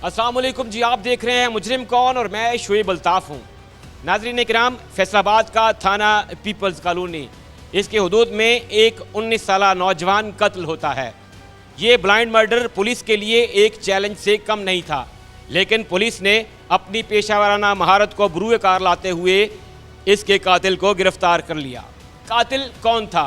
अस्सलाम वालेकुम जी, आप देख रहे हैं मुजरिम कौन और मैं शुएब अल्ताफ़ हूँ। नाज़रीन इकराम, फैसलाबाद का थाना पीपल्स कॉलोनी, इसके हदूद में एक 19 साला नौजवान कत्ल होता है। ये ब्लाइंड मर्डर पुलिस के लिए एक चैलेंज से कम नहीं था, लेकिन पुलिस ने अपनी पेशावराना महारत को बरूए कार लाते हुए इसके कातिल को गिरफ्तार कर लिया। कातिल कौन था,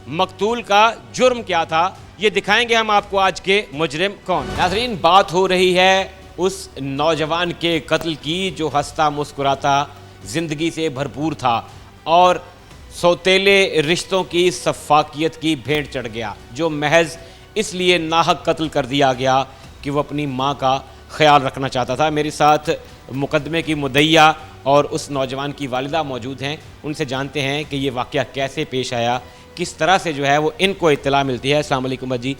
मकतूल का जुर्म क्या था, ये दिखाएंगे हम आपको आज के मुजरिम कौन। नाज़रीन, बात हो रही है उस नौजवान के कत्ल की जो हंसता मुस्कुराता ज़िंदगी से भरपूर था और सौतेले रिश्तों की सफाकियत की भेंट चढ़ गया, जो महज इसलिए नाहक कत्ल कर दिया गया कि वो अपनी माँ का ख्याल रखना चाहता था। मेरे साथ मुकदमे की मुद्दइया और उस नौजवान की वालिदा मौजूद हैं। उनसे जानते हैं कि ये वाक़या कैसे पेश आया, किस तरह से जो है वो इनको इत्तला मिलती है। अस्सलाम वालेकुम जी,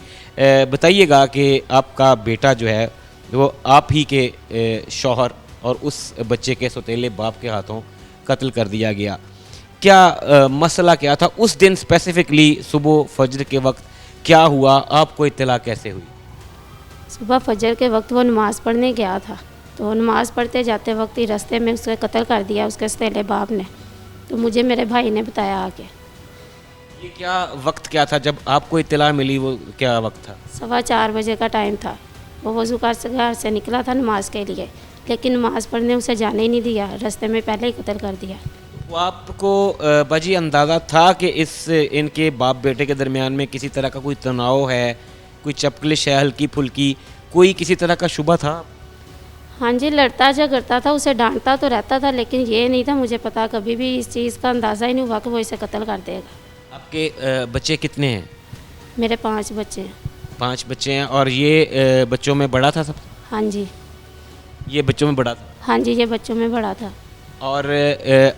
बताइएगा कि आपका बेटा जो है वो आप ही के शौहर और उस बच्चे के सौतेले बाप के हाथों कत्ल कर दिया गया। क्या मसला क्या था उस दिन स्पेसिफिकली? सुबह फजर के वक्त क्या हुआ, आपको इत्तला कैसे हुई? सुबह फजर के वक्त वो नमाज़ पढ़ने गया था, तो नमाज़ पढ़ते जाते वक्त ही रास्ते में उसका कत्ल कर दिया उसके सौतेले बाप ने। तो मुझे मेरे भाई ने बताया आके। ये क्या वक्त क्या था जब आपको इत्तला मिली, वो क्या वक्त था? 4:15 बजे का टाइम था। वो वज़ू कर से घर से निकला था नमाज के लिए, लेकिन नमाज़ पढ़ने उसे जाने ही नहीं दिया, रास्ते में पहले ही कत्ल कर दिया। वो आपको बाजी अंदाज़ा था कि इनके बाप बेटे के दरमियान में किसी तरह का कोई तनाव है, कोई चपकलिश है हल्की फुल्की, कोई किसी तरह का शुबा था? हाँ जी, लड़ता झगड़ता था, उसे डांटता तो रहता था, लेकिन ये नहीं था मुझे पता, कभी भी इस चीज़ का अंदाज़ा ही नहीं हुआ कि वो इसे कत्ल कर देगा। आपके बच्चे कितने हैं? मेरे 5 बच्चे हैं। 5 बच्चे हैं। और ये बच्चों में बड़ा था सब? हाँ जी। ये बच्चों में बड़ा था? हाँ जी, ये बच्चों में बड़ा था। और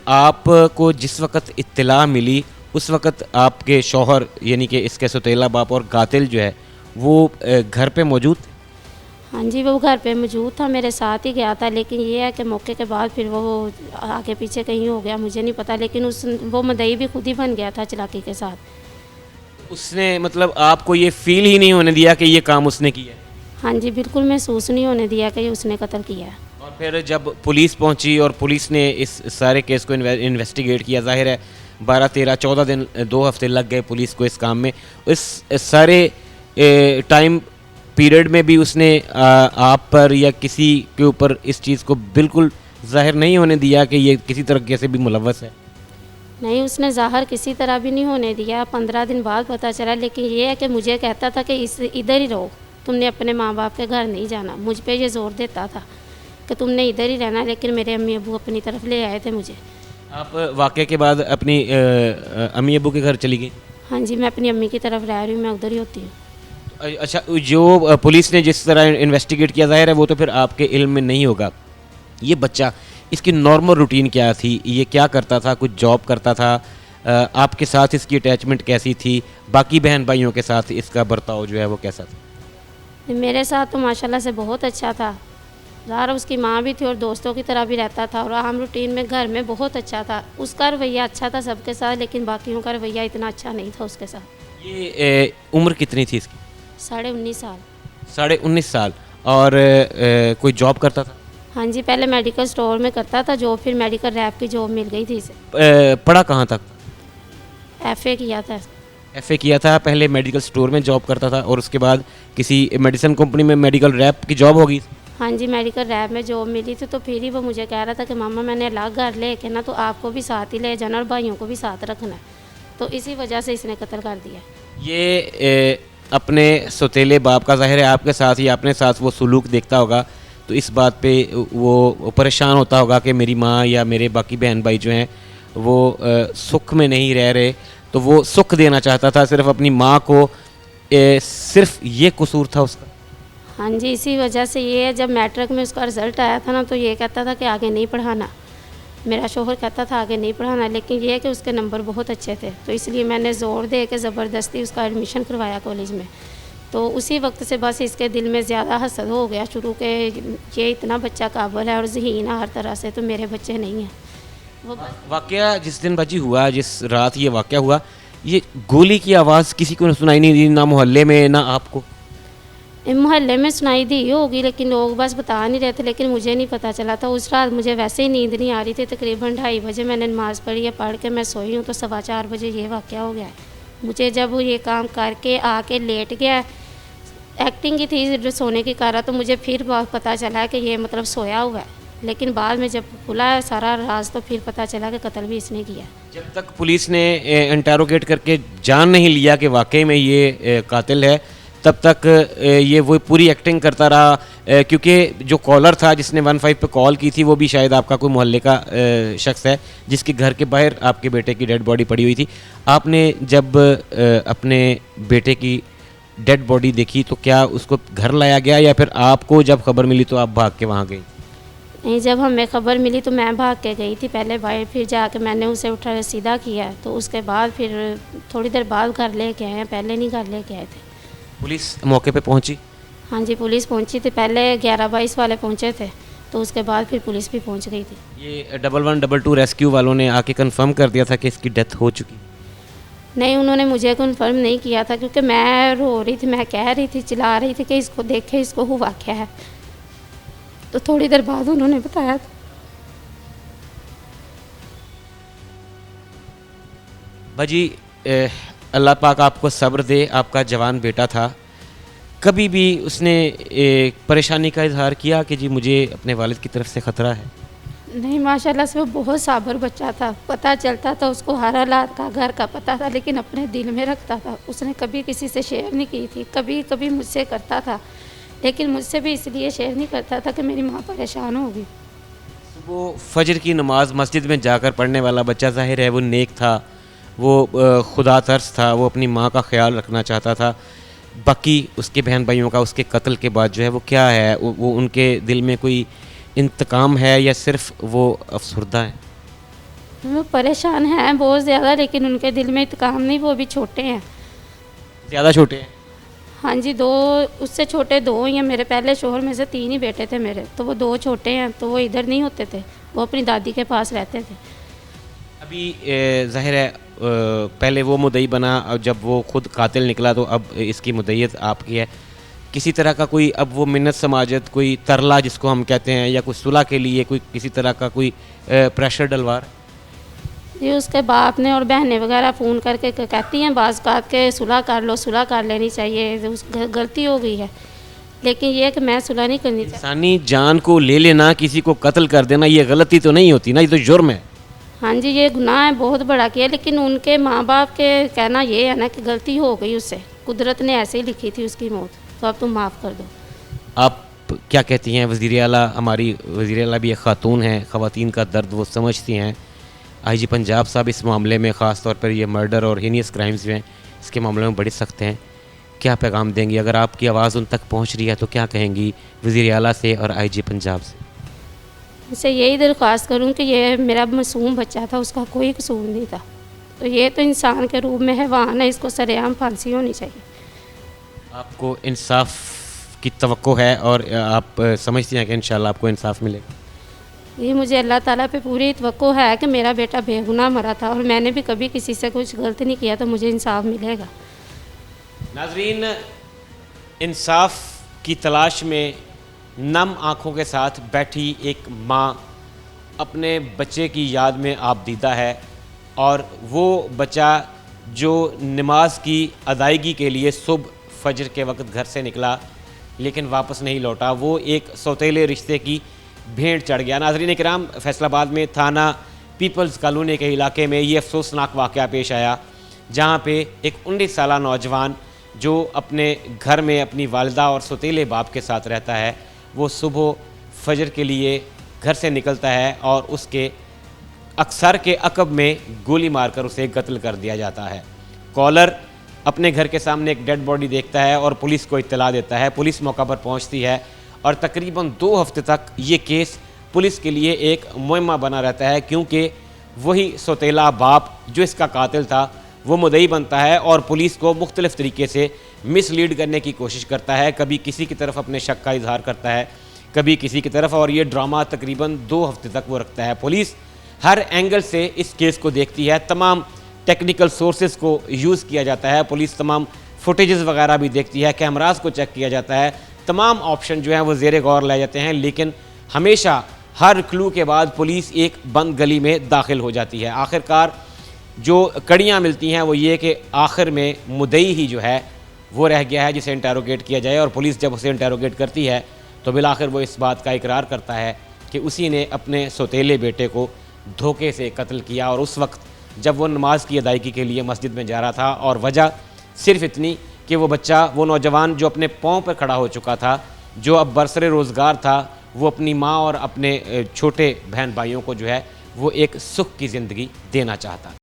आपको जिस वक़्त इत्तला मिली उस वक़्त आपके शौहर यानी कि इसके सौतेला बाप और कातिल जो है वो घर पे मौजूद थे? हाँ जी, वो घर पे मौजूद था, मेरे साथ ही गया था, लेकिन ये है कि मौके के बाद फिर वो आगे पीछे कहीं हो गया, मुझे नहीं पता, लेकिन वो मुद्दई भी खुद ही बन गया था चालाकी के साथ। उसने मतलब आपको ये फील ही नहीं होने दिया कि ये काम उसने किया है? हाँ जी, बिल्कुल महसूस नहीं होने दिया कि उसने कत्ल किया है। और फिर जब पुलिस पहुंची और पुलिस ने इस सारे केस को इन्वेस्टिगेट किया, जाहिर है 12, 13, 14 दिन 2 हफ्ते लग गए पुलिस को इस काम में। इस सारे टाइम पीरियड में भी उसने आप पर या किसी के ऊपर इस चीज़ को बिल्कुल जाहिर नहीं होने दिया कि ये किसी तरह से भी मुलव्वस है? नहीं, उसने ज़ाहिर किसी तरह भी नहीं होने दिया। 15 दिन बाद पता चला, लेकिन ये है कि मुझे कहता था कि इधर ही रहो, तुमने अपने माँ बाप के घर नहीं जाना। मुझ पे ये ज़ोर देता था कि तुमने इधर ही रहना, लेकिन मेरे अम्मी अबू अपनी तरफ ले आए थे मुझे। आप वाक़े के बाद अपनी अम्मी अबू के घर चली गई? हाँ जी, मैं अपनी अम्मी की तरफ रह रही हूँ, मैं उधर ही होती हूँ। अच्छा, जो पुलिस ने जिस तरह इन्वेस्टिगेट किया, जाहिर है वो तो फिर आपके इल्म में नहीं होगा। ये बच्चा, इसकी नॉर्मल रूटीन क्या थी? ये क्या करता था? कुछ जॉब करता था? आपके साथ इसकी अटैचमेंट कैसी थी? बाकी बहन भाइयों के साथ इसका बर्ताव जो है वो कैसा था? मेरे साथ तो माशाल्लाह से बहुत अच्छा था। ज़ाहिर उसकी माँ भी थी और दोस्तों की तरह भी रहता था और आम रूटीन में घर में बहुत अच्छा था। उसका रवैया अच्छा था सबके साथ, लेकिन बाकियों का रवैया इतना अच्छा नहीं था उसके साथ। ये उम्र कितनी थी इसकी? 19.5 साल। 19.5 साल। और कोई जॉब करता था? हाँ जी, पहले मेडिकल स्टोर में करता था जॉब, फिर मेडिकल रैप की जॉब मिल गई थी इसे। पढ़ा कहाँ तक? FA किया था। FA किया था, पहले मेडिकल स्टोर में जॉब करता था और उसके बाद किसी मेडिसिन कंपनी में मेडिकल रैप की जॉब होगी? हाँ जी, मेडिकल रैप में जॉब मिली थी, तो फिर ही वो मुझे कह रहा था कि मामा मैंने अलग घर ले के ना, तो आपको भी साथ ही ले जाना और भाइयों को भी साथ रखना है। तो इसी वजह से इसने कत्ल कर दिया। ये अपने सौतेले बाप का, जाहिर है आपके साथ ही अपने साथ वो सलूक देखता होगा, तो इस बात पे वो परेशान होता होगा कि मेरी माँ या मेरे बाकी बहन भाई जो हैं वो सुख में नहीं रह रहे, तो वो सुख देना चाहता था सिर्फ अपनी माँ को। सिर्फ ये कसूर था उसका? हाँ जी, इसी वजह से ये है, जब मैट्रिक में उसका रिज़ल्ट आया था ना, तो ये कहता था कि आगे नहीं पढ़ाना। मेरा शौहर कहता था आगे नहीं पढ़ाना, लेकिन ये है कि उसके नंबर बहुत अच्छे थे, तो इसलिए मैंने ज़ोर दे के ज़बरदस्ती उसका एडमिशन करवाया कॉलेज में। तो उसी वक्त से बस इसके दिल में ज़्यादा हसद हो गया शुरू के, ये इतना बच्चा काबिल है और ज़हीन है हर तरह से, तो मेरे बच्चे नहीं हैं। वो वाक़या जिस दिन बाजी हुआ, जिस रात ये वाक़या हुआ, ये गोली की आवाज़ किसी को सुनाई नहीं दी, ना मोहल्ले में ना आपको? मोहल्ले में सुनाई दी होगी, लेकिन लोग बस बता नहीं रहे थे, लेकिन मुझे नहीं पता चला था। उस रात मुझे वैसे ही नींद नहीं आ रही थी। तकरीबन 2:30 बजे मैंने नमाज़ पढ़ी है, पढ़ के मैं सोई हूँ तो 4:15 बजे ये वाक़या हो गया है। मुझे जब ये काम करके आके लेट गया, एक्टिंग की थी सोने की करा, तो मुझे फिर पता चला कि ये मतलब सोया हुआ है। लेकिन बाद में जब खुला सारा राज तो फिर पता चला कि कत्ल भी इसने किया। जब तक पुलिस ने इंटेरोगेट करके जान नहीं लिया कि वाकई में ये कातिल है, तब तक ये वो पूरी एक्टिंग करता रहा, क्योंकि जो कॉलर था जिसने 15 पे कॉल की थी वो भी शायद आपका कोई मोहल्ले का शख्स है जिसके घर के बाहर आपके बेटे की डेड बॉडी पड़ी हुई थी। आपने जब अपने बेटे की डेड बॉडी देखी तो क्या उसको घर लाया गया या फिर आपको जब खबर मिली तो आप भाग के वहाँ गई? नहीं, जब हमें खबर मिली तो मैं भाग के गई थी पहले बाहर, फिर जाके मैंने उसे उठा सीधा किया, तो उसके बाद फिर थोड़ी देर बाद घर लेके आए हैं, पहले नहीं घर लेके आए थे। पुलिस मौके पे पहुंची? हाँ जी, पुलिस पहुंची थी। पहले 11-22 वाले पहुंचे थे, तो उसके बाद फिर पुलिस भी पहुंच गई थी। ये 1122 रेस्क्यू वालों ने आके कंफर्म कर दिया था कि इसकी डेथ हो चुकी? नहीं, उन्होंने मुझे कंफर्म नहीं किया था, क्योंकि मैं रो रही थी, मैं कह रही थी, चिल्ला रही थी कि इसको देखे, इसको हुआ क्या है। तो थोड़ी देर बाद उन्होंने बताया था। भाजी, अल्लाह पाक आपको सब्र दे। आपका जवान बेटा था, कभी भी उसने परेशानी का इजहार किया कि जी मुझे अपने वालिद की तरफ से ख़तरा है? नहीं, माशाल्लाह से वो बहुत साबर बच्चा था। पता चलता था उसको हर हालात का, घर का पता था, लेकिन अपने दिल में रखता था। उसने कभी किसी से शेयर नहीं की थी। कभी कभी मुझसे करता था, लेकिन मुझसे भी इसलिए शेयर नहीं करता था कि मेरी माँ परेशान होगी। वो फजर की नमाज मस्जिद में जाकर पढ़ने वाला बच्चा, ज़ाहिर है वो नेक था, वो खुदा तर्स था, वो अपनी माँ का ख्याल रखना चाहता था। बाकी उसके बहन भाइयों का उसके कत्ल के बाद जो है वो क्या है, वो उनके दिल में कोई इंतकाम है या सिर्फ वो अफसरदा है? वो परेशान हैं बहुत ज़्यादा, लेकिन उनके दिल में इंतकाम नहीं। वो भी छोटे हैं, ज़्यादा छोटे हैं? हाँ जी, 2 उससे छोटे 2 ही हैं। मेरे पहले शोहर में से 3 ही बेटे थे मेरे, तो वो 2 छोटे हैं, तो वो इधर नहीं होते थे, वो अपनी दादी के पास रहते थे। अभी ज़ाहिर है पहले वो मुद्दई बना और जब वो खुद कातिल निकला तो अब इसकी मुद्दईयत आपकी है। किसी तरह का कोई अब वो मिन्नत समाजत, कोई तरला जिसको हम कहते हैं, या कोई सुलह के लिए कोई किसी तरह का कोई प्रेशर डलवार? जी, उसके बाप ने और बहनें वगैरह फ़ोन करके कहती हैं बाज़ बात के सुलह कर लो, सुलह कर लेनी चाहिए, उस गलती हो गई है। लेकिन ये है कि मैं सुलह नहीं करनी चाहिए। इंसानी जान को ले लेना, किसी को कत्ल कर देना, ये गलती तो नहीं होती ना, ये तो जुर्म है। हाँ जी, ये गुनाह है, बहुत बड़ा किया, लेकिन उनके माँ बाप के कहना ये है ना कि गलती हो गई उससे, कुदरत ने ऐसे ही लिखी थी उसकी मौत, तो अब तुम माफ़ कर दो। आप क्या कहती हैं? वज़ीर आला, हमारी वज़ीर आला भी एक ख़ातून हैं, ख़वातीन का दर्द वो समझती हैं। IG पंजाब साहब इस मामले में ख़ास तौर पर ये मर्डर और हीनियस क्राइम्स जो हैं इसके मामले में बड़े सख्त हैं। क्या पैगाम देंगी? अगर आपकी आवाज़ उन तक पहुँच रही है तो क्या कहेंगी वज़ीर आला से और IG पंजाब से? इससे यही दरख्वास्त करूँ कि ये मेरा मासूम बच्चा था, उसका कोई कसूर नहीं था, तो ये तो इंसान के रूप में हैवान है, इसको सरेआम फांसी होनी चाहिए। आपको इंसाफ की तवक्को है और आप समझती हैं कि इंशाल्लाह आपको इंसाफ मिलेगा? ये मुझे अल्लाह ताला पे पूरी तवक्को है कि मेरा बेटा बेगुनाह मरा था और मैंने भी कभी किसी से कुछ गलत नहीं किया, तो मुझे इंसाफ मिलेगा। नाज़रीन, इंसाफ की तलाश में नम आँखों के साथ बैठी एक माँ अपने बच्चे की याद में आबदीदा है, और वो बच्चा जो नमाज की अदायगी के लिए सुबह फजर के वक्त घर से निकला लेकिन वापस नहीं लौटा, वो एक सौतेले रिश्ते की भेंट चढ़ गया। नाज़रीन इकराम, फैसलाबाद में थाना पीपल्स कॉलोनी के इलाके में ये अफसोसनाक वाक़या पेश आया, जहाँ पे एक 19 साला नौजवान जो अपने घर में अपनी वालिदा और सौतेले बाप के साथ रहता है, वो सुबह फजर के लिए घर से निकलता है और उसके अक्सर के अकब में गोली मारकर उसे कत्ल कर दिया जाता है। कॉलर अपने घर के सामने एक डेड बॉडी देखता है और पुलिस को इत्तला देता है। पुलिस मौका पर पहुंचती है और तकरीबन 2 हफ्ते तक ये केस पुलिस के लिए एक मुहिम्मा बना रहता है, क्योंकि वही सौतेला बाप जो इसका कातिल था वो मुद्दई बनता है और पुलिस को मुख्तलिफ़ तरीके से मिसलीड करने की कोशिश करता है। कभी किसी की तरफ अपने शक का इजहार करता है, कभी किसी की तरफ, और ये ड्रामा तकरीबन 2 हफ्ते तक वो रखता है। पुलिस हर एंगल से इस केस को देखती है, तमाम टेक्निकल सोर्सेज को यूज़ किया जाता है, पुलिस तमाम फुटेजेस वगैरह भी देखती है, कैमरास को चेक किया जाता है, तमाम ऑप्शन जो हैं वो ज़ेरे गौर लाए जाते हैं, लेकिन हमेशा हर क्लू के बाद पुलिस एक बंद गली में दाखिल हो जाती है। आखिरकार जो कड़ियाँ मिलती हैं वो ये कि आखिर में मुद्दई ही जो है वो रह गया है जिसे इंटेरोगेट किया जाए, और पुलिस जब उसे इंटेरोगेट करती है तो बिलाखिर वो इस बात का इकरार करता है कि उसी ने अपने सौतेले बेटे को धोखे से कत्ल किया, और उस वक्त जब वो नमाज की अदायगी के लिए मस्जिद में जा रहा था, और वजह सिर्फ इतनी कि वो बच्चा, वो नौजवान जो अपने पाँव पर खड़ा हो चुका था, जो अब बरसरे रोज़गार था, वो अपनी माँ और अपने छोटे बहन भाइयों को जो है वो एक सुख की ज़िंदगी देना चाहता।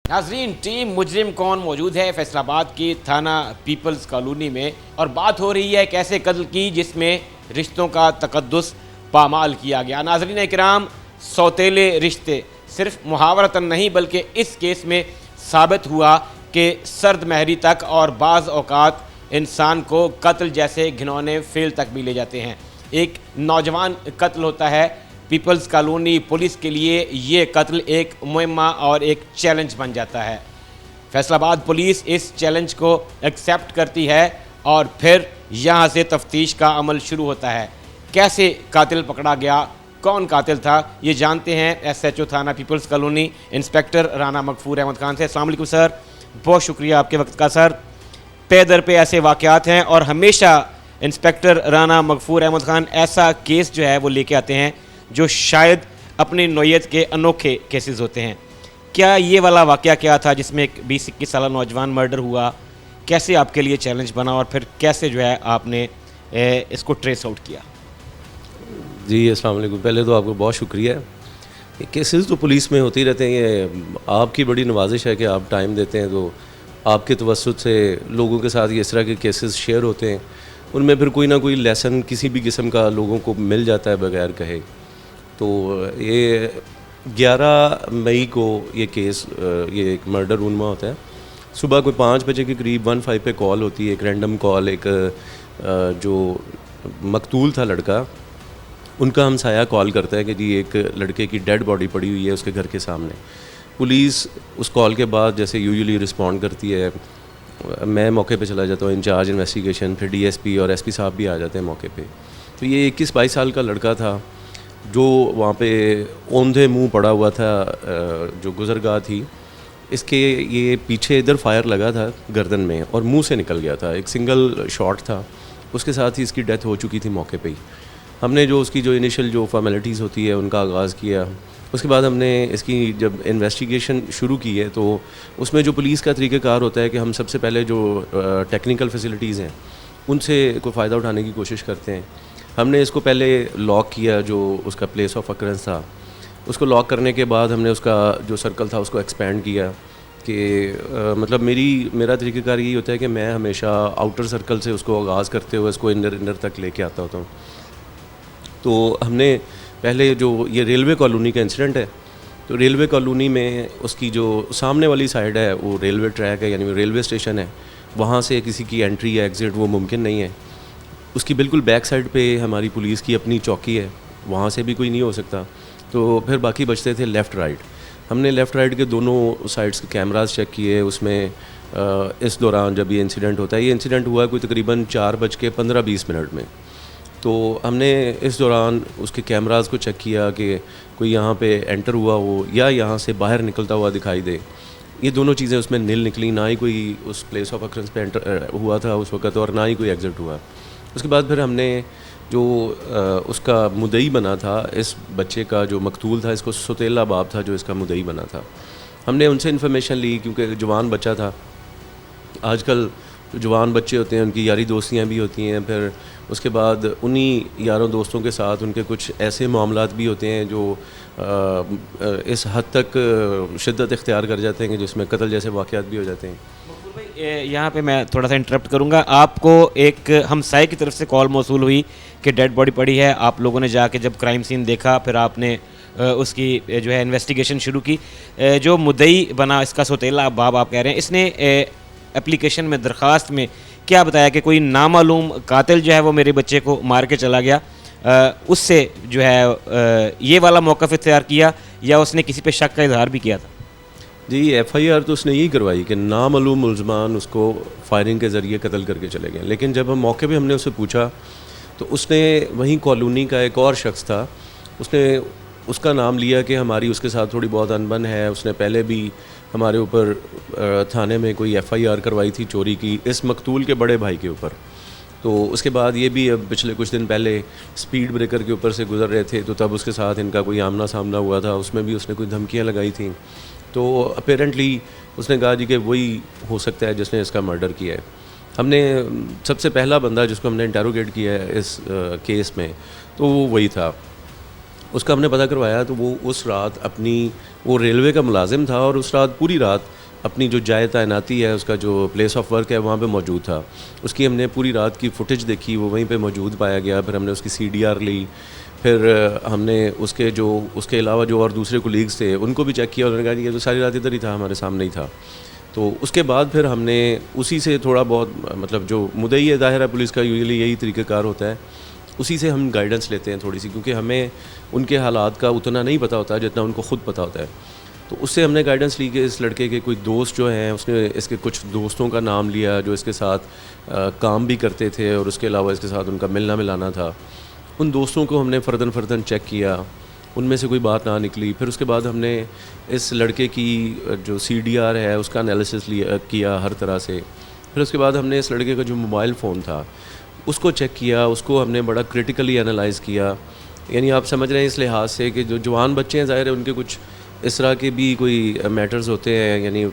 नाजरीन, टीम मुजरिम कौन मौजूद है फैसलाबाद की थाना पीपल्स कॉलोनी में, और बात हो रही है एक ऐसे कत्ल की जिसमें रिश्तों का तकद्दुस पामाल किया गया। नाजरीन इकराम, सौतेले रिश्ते सिर्फ मुहावरतन नहीं बल्कि इस केस में साबित हुआ कि सर्द महरी तक और बाज़ औकात इंसान को कत्ल जैसे घिनौने फेल तक भी ले जाते हैं। एक नौजवान कत्ल होता है, पीपल्स कॉलोनी पुलिस के लिए ये कत्ल एक मुहिम्मा और एक चैलेंज बन जाता है। फैसलाबाद पुलिस इस चैलेंज को एक्सेप्ट करती है और फिर यहाँ से तफ्तीश का अमल शुरू होता है। कैसे कातिल पकड़ा गया, कौन कातिल था, ये जानते हैं SHO थाना peoples colony inspector Rana Magfoor Ahmad Khan से। अस्सलाम वालेकुम सर, बहुत शुक्रिया आपके वक्त का। सर, पे दर पे ऐसे वाक़यात हैं और हमेशा इंस्पेक्टर राना मगफूर अहमद खान ऐसा केस जो है वो लेके आते हैं जो शायद अपनी नौयत के अनोखे केसेस होते हैं। क्या ये वाला वाक़या क्या था जिसमें एक 20-21 साल नौजवान मर्डर हुआ, कैसे आपके लिए चैलेंज बना और फिर कैसे जो है आपने इसको ट्रेस आउट किया? जी अस्सलाम वालेकुम। पहले तो आपको बहुत शुक्रिया। ये केसेस तो पुलिस में होते ही रहते हैं, ये आपकी बड़ी नवाजिश है कि आप टाइम देते हैं, तो आपके तवस्सुत से लोगों के साथ ये इस तरह के केसेस शेयर होते हैं, उनमें फिर कोई ना कोई लेसन किसी भी किस्म का लोगों को मिल जाता है बगैर कहे। तो ये 11 मई को ये केस, ये एक मर्डर रूनमा होता है। सुबह कोई 5 बजे के करीब 15 पे कॉल होती है, एक रैंडम कॉल। एक जो मकतूल था लड़का, उनका हमसाया कॉल करता है कि जी एक लड़के की डेड बॉडी पड़ी हुई है उसके घर के सामने। पुलिस उस कॉल के बाद जैसे यूजुअली रिस्पॉन्ड करती है, मैं मौके पे चला जाता हूँ, इंचार्ज इन्वेस्टिगेशन, फिर DSP और SP साहब भी आ जाते हैं मौके पे। तो ये 21-22 साल का लड़का था जो वहाँ पे औंधे मुंह पड़ा हुआ था, जो गुजरगाह थी इसके, ये पीछे इधर फायर लगा था गर्दन में और मुंह से निकल गया था, एक सिंगल शॉट था। उसके साथ ही इसकी डेथ हो चुकी थी मौके पे ही। हमने जो उसकी जो इनिशियल जो फॉर्मेलिटीज़ होती है उनका आगाज़ किया। उसके बाद हमने इसकी जब इन्वेस्टिगेशन शुरू की है तो उसमें जो पुलिस का तरीक़ाकार होता है कि हम सबसे पहले जो टेक्निकल फैसिलिटीज़ हैं उनसे कोई फ़ायदा उठाने की कोशिश करते हैं। हमने इसको पहले लॉक किया, जो उसका प्लेस ऑफ अकरेंस था उसको लॉक करने के बाद हमने उसका जो सर्कल था उसको एक्सपेंड किया कि मतलब मेरा तरीक़ाकार यही होता है कि मैं हमेशा आउटर सर्कल से उसको आगाज़ करते हुए उसको इनर तक लेके आता होता हूँ। तो हमने पहले जो ये रेलवे कॉलोनी का इंसिडेंट है, तो रेलवे कॉलोनी में उसकी जो सामने वाली साइड है वो रेलवे ट्रैक है, यानी रेलवे स्टेशन है, वहाँ से किसी की एंट्री या एग्ज़िट वो मुमकिन नहीं है। उसकी बिल्कुल बैक साइड पे हमारी पुलिस की अपनी चौकी है, वहाँ से भी कोई नहीं हो सकता। तो फिर बाकी बचते थे लेफ़्ट राइट। हमने लेफ़्ट राइट के दोनों साइड्स के कैमरास चेक किए। उसमें इस दौरान जब ये इंसिडेंट होता है, ये इंसिडेंट हुआ कोई तकरीबन 4:15-20 मिनट में। तो हमने इस दौरान उसके कैमरास को चेक किया कि कोई यहाँ पे एंटर हुआ हो या यहाँ से बाहर निकलता हुआ दिखाई दे। ये दोनों चीज़ें उसमें नील निकली, ना ही कोई उस प्लेस ऑफ अकरेंस पे एंटर हुआ था उस वक्त और ना ही कोई एग्ज़िट हुआ। उसके बाद फिर हमने जो उसका मुद्दई बना था, इस बच्चे का जो मकतूल था, इसको सौतेला बाप था जो इसका मुद्दई बना था, हमने उनसे इन्फॉर्मेशन ली क्योंकि जवान बच्चा था। आजकल जो जवान बच्चे होते हैं उनकी यारी दोस्तियाँ भी होती हैं, फिर उसके बाद उन्हीं यारों दोस्तों के साथ उनके कुछ ऐसे मामलात भी होते हैं जो इस हद तक शिद्दत इख्तियार कर जाते हैं कि जिसमें कत्ल जैसे वाक़यात भी हो जाते हैं। यहाँ पे मैं थोड़ा सा इंटरप्ट करूँगा। आपको एक हमसाये की तरफ से कॉल मौसूल हुई कि डेड बॉडी पड़ी है, आप लोगों ने जाके जब क्राइम सीन देखा, फिर आपने उसकी जो है इन्वेस्टिगेशन शुरू की। जो मुद्दई बना इसका सौतेला बाप आप कह रहे हैं, इसने एप्लीकेशन में, दरख्वास्त में क्या बताया कि कोई नामालूम कातिल जो है वो मेरे बच्चे को मार के चला गया, उससे जो है ये वाला मौक़िफ़ इख्तियार किया, या उसने किसी पे शक का इजहार भी किया था? जी, FIR तो उसने यही करवाई कि नामालूम मुल्ज़मान उसको फायरिंग के ज़रिए कत्ल करके चले गए। लेकिन जब हम मौके पे हमने उससे पूछा तो उसने वहीं कॉलोनी का एक और शख्स था, उसने उसका नाम लिया कि हमारी उसके साथ थोड़ी बहुत अनबन है, उसने पहले भी हमारे ऊपर थाने में कोई FIR करवाई थी चोरी की इस मकतूल के बड़े भाई के ऊपर। तो उसके बाद ये भी अब पिछले कुछ दिन पहले स्पीड ब्रेकर के ऊपर से गुजर रहे थे, तो तब उसके साथ इनका कोई आमना सामना हुआ था, उसमें भी उसने कोई धमकियाँ लगाई थी। तो अपेरेंटली उसने कहा जी कि वही हो सकता है जिसने इसका मर्डर किया है। हमने सबसे पहला बंदा जिसको हमने इंटेरोगेट किया है इस केस में, तो वो वही था। उसका हमने पता करवाया तो वो उस रात वो रेलवे का मुलाजिम था और उस रात पूरी रात अपनी जो जाए तैनाती है, उसका जो प्लेस ऑफ वर्क है, वहाँ पे मौजूद था। उसकी हमने पूरी रात की फुटेज देखी, वो वहीं पे मौजूद पाया गया। फिर हमने उसकी CDR ली, फिर हमने उसके अलावा जो और दूसरे कोलीग्स थे उनको भी चेक किया। उन्होंने कहा कि ये तो सारी रात इधर ही था, हमारे सामने ही था। तो उसके बाद फिर हमने उसी से थोड़ा बहुत, मतलब जो मुद्दई है, ज़ाहिर है पुलिस का यूजुअली यही तरीक़ाकार होता है, उसी से हम गाइडेंस लेते हैं थोड़ी सी, क्योंकि हमें उनके हालात का उतना नहीं पता होता जितना उनको ख़ुद पता होता है। तो उससे हमने गाइडेंस ली कि इस लड़के के कोई दोस्त जो हैं, उसने इसके कुछ दोस्तों का नाम लिया जो इसके साथ काम भी करते थे और उसके अलावा इसके साथ उनका मिलना मिलाना था। उन दोस्तों को हमने फ़र्दन चेक किया, उनमें से कोई बात ना निकली। फिर उसके बाद हमने इस लड़के की जो CDR है उसका एनालिसिस किया हर तरह से। फिर उसके बाद हमने इस लड़के का जो मोबाइल फ़ोन था उसको चेक किया, उसको हमने बड़ा क्रिटिकली एनालाइज़ किया। यानी आप समझ रहे हैं इस लिहाज से कि जो जवान बच्चे हैं, ज़ाहिर है उनके कुछ इस तरह के भी कोई मैटर्स होते हैं, यानी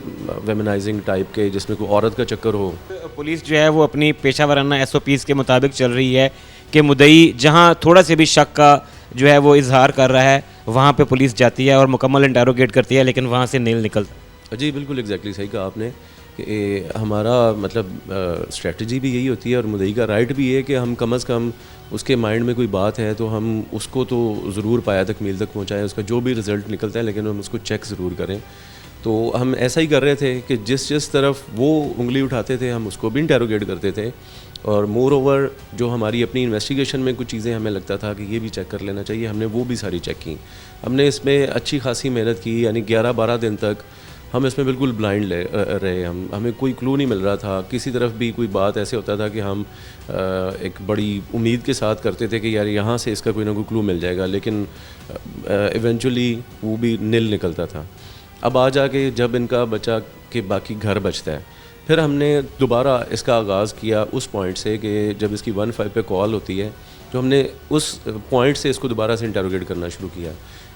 वेमनाइजिंग टाइप के, जिसमें कोई औरत का चक्कर हो। पुलिस जो है वो अपनी पेशा वाराना SOPs के मुताबिक चल रही है कि मुद्दई जहाँ थोड़ा से भी शक का जो है वो इजहार कर रहा है, वहाँ पे पुलिस जाती है और मुकम्मल इंटेरोगेट करती है, लेकिन वहाँ से नील निकलता। जी बिल्कुल, एग्जैक्टली सही कहा आपने कि हमारा मतलब स्ट्रेटजी भी यही होती है और मुद्दई का राइट भी है कि हम कम अज़ कम उसके माइंड में कोई बात है तो हम उसको तो ज़रूर पाया तकमील तक पहुँचाएँ, उसका जो भी रिज़ल्ट निकलता है, लेकिन हम उसको चेक ज़रूर करें। तो हम ऐसा ही कर रहे थे कि जिस तरफ वो उंगली उठाते थे हम उसको भी इंटेरोगेट करते थे। और मोर ओवर जो हमारी अपनी इन्वेस्टिगेशन में कुछ चीज़ें हमें लगता था कि ये भी चेक कर लेना चाहिए, हमने वो भी सारी चेक की। हमने इसमें अच्छी खासी मेहनत की, यानी 11-12 दिन तक हम इसमें बिल्कुल ब्लाइंड रहे। हमें कोई क्लू नहीं मिल रहा था। किसी तरफ भी कोई बात ऐसे होता था कि हम एक बड़ी उम्मीद के साथ करते थे कि यार यहाँ से इसका कोई ना कोई क्लू मिल जाएगा, लेकिन इवेंचुअली वो भी नील निकलता था। अब आ जाके जब इनका बचा के बाकी घर बचता है, फिर हमने दोबारा इसका आगाज़ किया उस पॉइंट से कि जब इसकी 15 पे कॉल होती है, तो हमने उस पॉइंट से इसको दोबारा से इंटेरोगेट करना शुरू किया।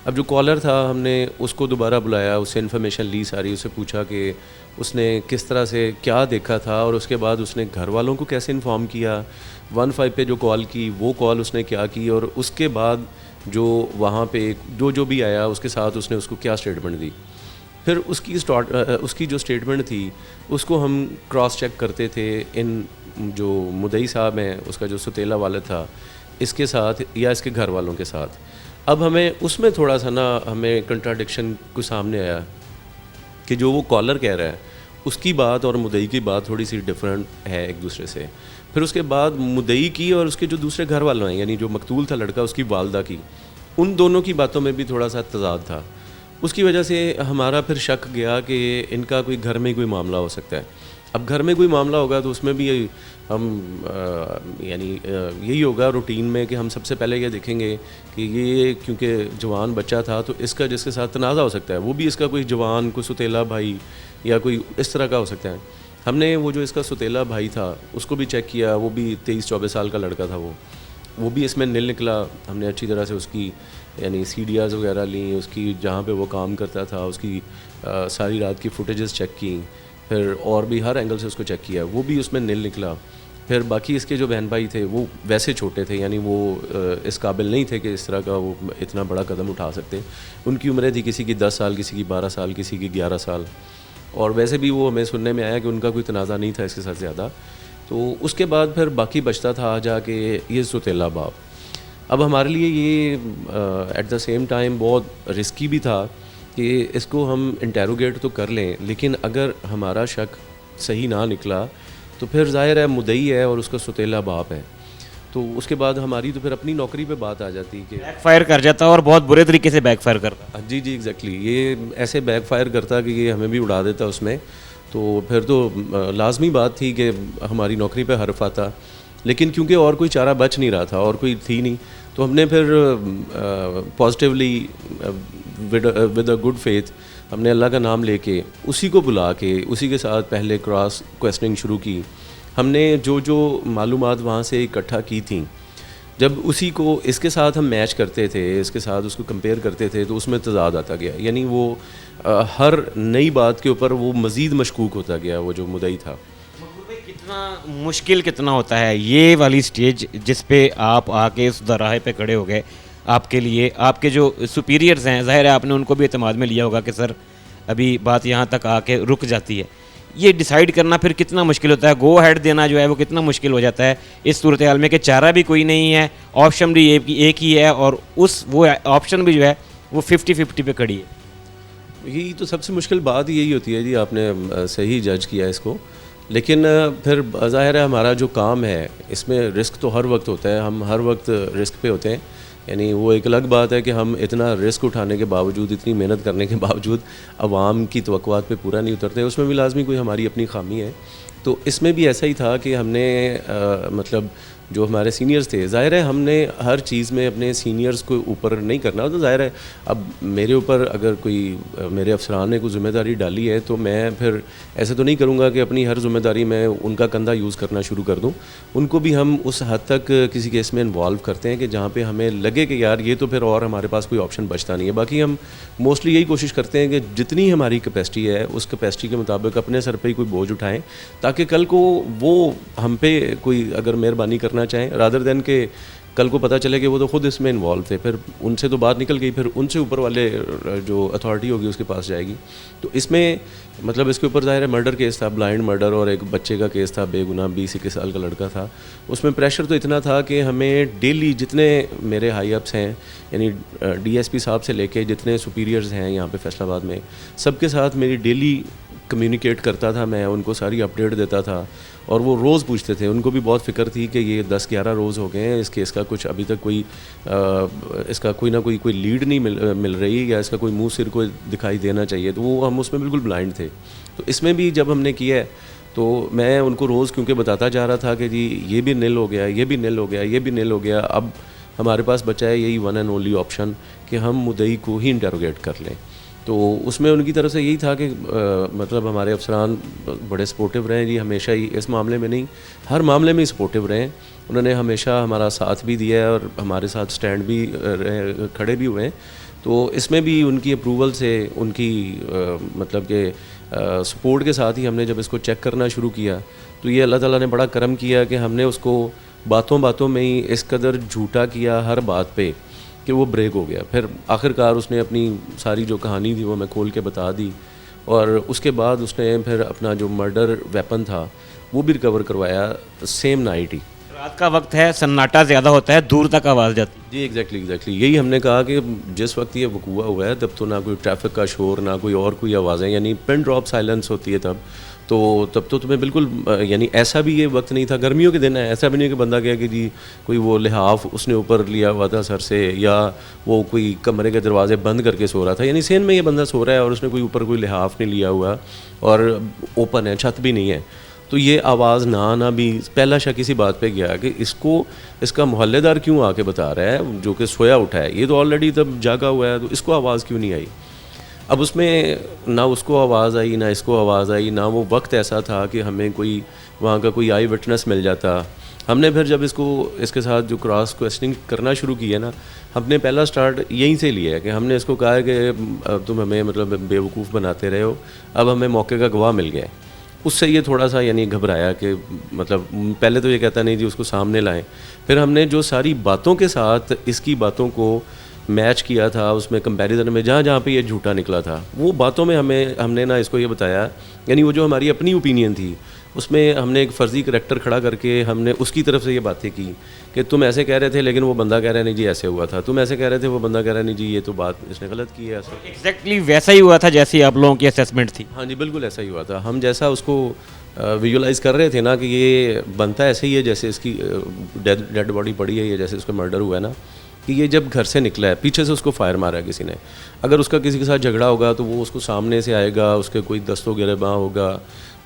अब जो कॉलर था हमने उसको दोबारा बुलाया, उससे इन्फॉर्मेशन ली सारी, उससे पूछा कि उसने किस तरह से क्या देखा था और उसके बाद उसने घर वालों को कैसे इन्फॉर्म किया, 15 पे जो कॉल की वो कॉल उसने क्या की, और उसके बाद जो वहाँ पे जो भी आया उसके साथ उसने उसको क्या स्टेटमेंट दी। फिर उसकी जो स्टेटमेंट थी उसको हम क्रॉस चेक करते थे इन जो मुद्दई साहब हैं, उसका जो सुतेला वाला था, इसके साथ या इसके घर वालों के साथ। अब हमें उसमें थोड़ा सा ना हमें कंट्राडिक्शन को सामने आया कि जो वो कॉलर कह रहा है उसकी बात और मुद्दई की बात थोड़ी सी डिफरेंट है एक दूसरे से। फिर उसके बाद मुद्दई की और उसके जो दूसरे घर वालों हैं, यानी जो मकतूल था लड़का, उसकी वालदा की, उन दोनों की बातों में भी थोड़ा सा तजाद था। उसकी वजह से हमारा फिर शक गया कि इनका कोई घर में कोई मामला हो सकता है। अब घर में कोई मामला होगा तो उसमें भी हम यानी यही होगा रूटीन में कि हम सबसे पहले ये देखेंगे कि ये क्योंकि जवान बच्चा था तो इसका जिसके साथ तनाज़ा हो सकता है वो भी इसका कोई जवान, कोई सुतेला भाई या कोई इस तरह का हो सकता है। हमने वो जो इसका सुतेला भाई था उसको भी चेक किया, वो भी 23-24 साल का लड़का था, वो भी इसमें नील निकला। हमने अच्छी तरह से उसकी यानी CDRs वगैरह ली, उसकी जहाँ पे वो काम करता था उसकी सारी रात की फुटेजेस चेक की, फिर और भी हर एंगल से उसको चेक किया, वो भी उसमें नील निकला। फिर बाकी इसके जो बहन भाई थे वो वैसे छोटे थे, यानी वो इस काबिल नहीं थे कि इस तरह का वो इतना बड़ा कदम उठा सकते। उनकी उम्रें थी किसी की 10 साल, किसी की 12 साल, किसी की 11 साल, और वैसे भी वो हमें सुनने में आया कि उनका कोई तनाज़ा नहीं था इसके साथ ज़्यादा। तो उसके बाद फिर बाकी बचता था जाके ये सुतेला बाप। अब हमारे लिए ये एट द सेम टाइम बहुत रिस्की भी था कि इसको हम इंटेरोगेट तो कर लें, लेकिन अगर हमारा शक सही ना निकला तो फिर ज़ाहिर है मुद्दई है और उसका सुतेला बाप है, तो उसके बाद हमारी तो फिर अपनी नौकरी पे बात आ जाती कि बैकफायर कर जाता और बहुत बुरे तरीके से बैकफायर करता। जी जी एग्जैक्टली, ये ऐसे बैकफायर करता कि ये हमें भी उड़ा देता उसमें। तो फिर तो लाजमी बात थी कि हमारी नौकरी पे हर्फ आता, लेकिन क्योंकि और कोई चारा बच नहीं रहा था और कोई थी नहीं, तो हमने फिर positively with a good faith हमने अल्लाह का नाम लेके उसी को बुला के उसी के साथ पहले क्रॉस क्वेश्चनिंग शुरू की। हमने जो जो मालूमात वहाँ से इकट्ठा की थी, जब उसी को इसके साथ हम मैच करते थे, इसके साथ उसको कंपेयर करते थे, तो उसमें तजाद आता गया। यानी वो हर नई बात के ऊपर वो मज़ीद मशकूक होता गया, वो जो मुद्दई था। कितना मुश्किल कितना होता है ये वाली स्टेज जिस पे आप आके उस दराहे पे खड़े हो गए। आपके लिए आपके जो सुपीरियर्स हैं, ज़ाहिर है आपने उनको भी एतमाद में लिया होगा कि सर अभी बात यहाँ तक आके रुक जाती है। ये डिसाइड करना फिर कितना मुश्किल होता है, गो हेड देना जो है वो कितना मुश्किल हो जाता है इस सूरत हाल में कि चारा भी कोई नहीं है, ऑप्शन भी एक ही है और वो ऑप्शन भी जो है वो 50-50 पे खड़ी है। यही तो सबसे मुश्किल बात यही होती है जी, आपने सही जज किया इसको। लेकिन फिर ज़ाहिर है हमारा जो काम है इसमें रिस्क तो हर वक्त होता है, हम हर वक्त रिस्क पे होते हैं। यानी वो एक अलग बात है कि हम इतना रिस्क उठाने के बावजूद, इतनी मेहनत करने के बावजूद अवाम की तवक्कुआत पे पूरा नहीं उतरते, उसमें भी लाजमी कोई हमारी अपनी खामी है। तो इसमें भी ऐसा ही था कि हमने मतलब जो हमारे सीनियर्स थे, ज़ाहिर है हमने हर चीज़ में अपने सीनियर्स को ऊपर नहीं करना। तो ज़ाहिर है अब मेरे ऊपर अगर कोई मेरे अफसरान ने कोई ज़िम्मेदारी डाली है तो मैं फिर ऐसे तो नहीं करूँगा कि अपनी हर ज़िम्मेदारी मैं उनका कंधा यूज़ करना शुरू कर दूँ। उनको भी हम उस हद तक किसी केस में इन्वॉल्व करते हैं कि जहाँ पे हमें लगे कि यार ये तो फिर और हमारे पास कोई ऑप्शन बचता नहीं है। बाकी हम मोस्टली यही कोशिश करते हैं कि जितनी हमारी कैपेसिटी है उस कैपेसिटी के मुताबिक अपने सर पर ही कोई बोझ उठाएँ, ताकि कल को वो हम पे कोई अगर मेहरबानी करना चाहें, रादर देन के कल को पता चले कि वो तो ख़ुद इसमें इन्वॉल्व थे, फिर उनसे तो बात निकल गई, फिर उनसे ऊपर वाले जो अथॉरिटी होगी उसके पास जाएगी। तो इसमें मतलब इसके ऊपर ज़ाहिर है मर्डर केस था, ब्लाइंड मर्डर, और एक बच्चे का केस था, बेगुनाह 20-21 साल का लड़का था। उसमें प्रेशर तो इतना था कि हमें डेली जितने मेरे हाई अप्स हैं, यानी DSP साहब से लेके जितने सुपीरियर्स हैं यहाँ पे फैसलाबाद में, सबके साथ मेरी डेली कम्युनिकेट करता था, मैं उनको सारी अपडेट देता था। और वो रोज़ पूछते थे, उनको भी बहुत फ़िक्र थी कि ये 10-11 रोज़ हो गए हैं, इस केस का कुछ अभी तक कोई इसका कोई ना कोई लीड नहीं मिल रही, या इसका कोई मुंह सिर को दिखाई देना चाहिए। तो वो हम उसमें बिल्कुल ब्लाइंड थे। तो इसमें भी जब हमने किया है तो मैं उनको रोज़ क्योंकि बताता जा रहा था कि जी ये भी निल हो गया, ये भी निल हो गया, ये भी निल हो गया, अब हमारे पास बचा है यही वन एंड ओनली ऑप्शन कि हम मुद्दई को ही इंटरोगेट कर लें। तो उसमें उनकी तरफ से यही था कि मतलब हमारे अफसरान बड़े सपोर्टिव रहे जी, हमेशा ही, इस मामले में नहीं हर मामले में ही सपोर्टिव रहे। उन्होंने हमेशा हमारा साथ भी दिया है और हमारे साथ स्टैंड भी खड़े भी हुए हैं। तो इसमें भी उनकी अप्रूवल से, उनकी मतलब के सपोर्ट के साथ ही हमने जब इसको चेक करना शुरू किया तो ये अल्लाह ताला ने बड़ा करम किया कि हमने उसको बातों बातों में ही इस कदर झूठा किया हर बात पे कि वो ब्रेक हो गया। फिर आखिरकार उसने अपनी सारी जो कहानी थी वो मैं खोल के बता दी, और उसके बाद उसने फिर अपना जो मर्डर वेपन था वो भी रिकवर करवाया सेम नाइट ही। रात का वक्त है, सन्नाटा ज़्यादा होता है, दूर तक आवाज़ जाती है। जी एग्जैक्टली यही हमने कहा कि जिस वक्त ये वकूआ हुआ है तब तो ना कोई ट्रैफिक का शोर, ना कोई और कोई आवाज़ें, यानी पिन ड्रॉप साइलेंस होती है तब तो तुम्हें बिल्कुल, यानी ऐसा भी ये वक्त नहीं था, गर्मियों के दिन है, ऐसा भी नहीं कि बंदा गया कि जी कोई वो लिहाफ उसने ऊपर लिया हुआ था सर से, या वो कोई कमरे के दरवाजे बंद करके सो रहा था। यानी सेन में ये बंदा सो रहा है और उसने कोई ऊपर कोई लिहाफ नहीं लिया हुआ और ओपन है, छत भी नहीं है। तो ये आवाज़ ना आना भी पहला शक इसी बात पे गया कि इसका मोहल्लेदार क्यों आके बता रहा है जो कि सोया उठा है, ये तो ऑलरेडी तब जागा हुआ है, तो इसको आवाज़ क्यों नहीं आई। अब उसमें ना उसको आवाज़ आई ना इसको आवाज़ आई, ना वो वक्त ऐसा था कि हमें कोई वहाँ का कोई आई विटनेस मिल जाता। हमने फिर जब इसके साथ जो क्रॉस क्वेश्चनिंग करना शुरू की है ना, हमने पहला स्टार्ट यहीं से लिया है कि हमने इसको कहा है कि तुम हमें मतलब बेवकूफ़ बनाते रहे हो, अब हमें मौके का गवाह मिल गया है। उससे ये थोड़ा सा यानी घबराया कि मतलब पहले तो ये कहता नहीं जी उसको सामने लाएं। फिर हमने जो सारी बातों के साथ इसकी बातों को मैच किया था, उसमें कंपैरिजन में जहाँ पे ये झूठा निकला था वो बातों में हमने ना इसको ये बताया, यानी वो जो हमारी अपनी ओपिनियन थी उसमें हमने एक फ़र्ज़ी करैक्टर खड़ा करके हमने उसकी तरफ से ये बातें की कि तुम ऐसे कह रहे थे लेकिन वो बंदा कह रहा है नहीं जी ऐसे हुआ था, तुम ऐसे कह रहे थे वो बंदा कह रहा है नहीं जी ये तो बात इसने गलत की है। ऐसा एग्जैक्टली वैसा ही हुआ था जैसी आप लोगों की असेसमेंट थी। हाँ जी बिल्कुल ऐसा ही हुआ था। हम जैसा उसको विजुलाइज़ कर रहे थे ना कि ये बनता ऐसे ही है जैसे इसकी डेड बॉडी पड़ी है, ये जैसे उसका मर्डर हुआ है ना, कि ये जब घर से निकला है पीछे से उसको फायर मारा है किसी ने। अगर उसका किसी के साथ झगड़ा होगा तो वो उसको सामने से आएगा, उसके कोई दस्तों गिरबां होगा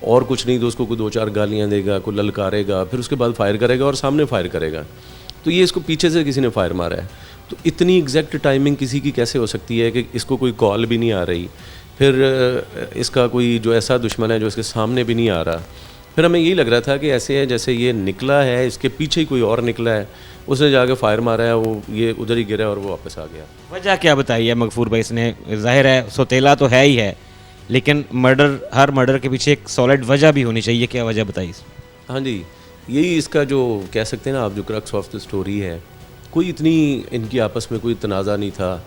और कुछ नहीं तो उसको कोई 2-4 गालियाँ देगा, कोई ललकारेगा, फिर उसके बाद फायर करेगा और सामने फायर करेगा। तो ये इसको पीछे से किसी ने फायर मारा है। तो इतनी एग्जैक्ट टाइमिंग किसी की कैसे हो सकती है कि इसको कोई कॉल भी नहीं आ रही, फिर इसका कोई जो ऐसा दुश्मन है जो इसके सामने भी नहीं आ रहा। फिर हमें यही लग रहा था कि ऐसे है जैसे ये निकला है, इसके पीछे ही कोई और निकला है, उसने जाके फायर मारा है, वो ये उधर ही गिरा और वो वापस आ गया। वजह क्या बताई है मगफूर भाई इसने? जाहिर है सौतेला तो है ही है, लेकिन हर मर्डर के पीछे एक सॉलिड वजह भी होनी चाहिए। क्या वजह बताई? हाँ जी, यही इसका जो कह सकते हैं ना आप, जो क्रक्स ऑफ द स्टोरी है। कोई इतनी इनकी आपस में कोई तनाज़ा नहीं था,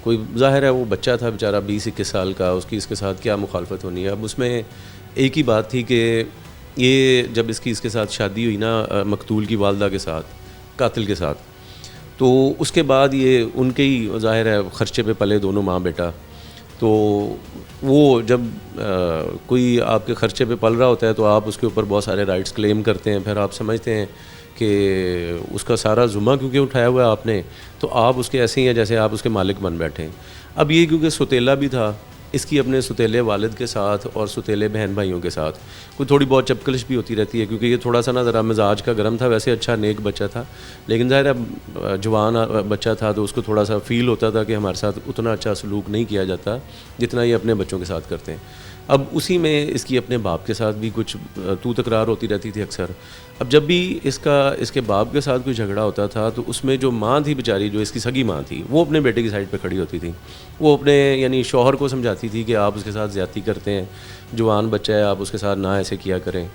कोई ज़ाहिर है वो बच्चा था बेचारा 20-21 साल का, उसकी इसके साथ क्या मुखालफत होनी है। अब उसमें एक ही बात थी कि ये जब इसके साथ शादी हुई ना मकतूल की वालदा के साथ, कातिल के साथ, तो उसके बाद ये उनके ही ज़ाहिर है ख़र्चे पे पले दोनों माँ बेटा। तो वो जब कोई आपके ख़र्चे पे पल रहा होता है तो आप उसके ऊपर बहुत सारे राइट्स क्लेम करते हैं, फिर आप समझते हैं कि उसका सारा जुम्मा क्योंकि उठाया हुआ है आपने, तो आप उसके ऐसे ही हैं जैसे आप उसके मालिक बन बैठे हैं। अब ये क्योंकि सौतेला भी था, इसकी अपने सौतेले वालिद के साथ और सौतेले बहन भाइयों के साथ कोई थोड़ी बहुत चपकलिश भी होती रहती है, क्योंकि ये थोड़ा सा ना ज़रा मिजाज का गर्म था। वैसे अच्छा नेक बच्चा था, लेकिन ज़ाहिर है जवान बच्चा था तो उसको थोड़ा सा फ़ील होता था कि हमारे साथ उतना अच्छा सलूक नहीं किया जाता जितना ये अपने बच्चों के साथ करते हैं। अब उसी में इसकी अपने बाप के साथ भी कुछ तू तकरार होती रहती थी अक्सर। अब जब भी इसके बाप के साथ कोई झगड़ा होता था तो उसमें जो माँ थी बेचारी, जो इसकी सगी माँ थी, वो अपने बेटे की साइड पे खड़ी होती थी। वो अपने यानी शौहर को समझाती थी कि आप उसके साथ ज़्यादती करते हैं, जवान बच्चा है, आप उसके साथ ना ऐसे किया करें।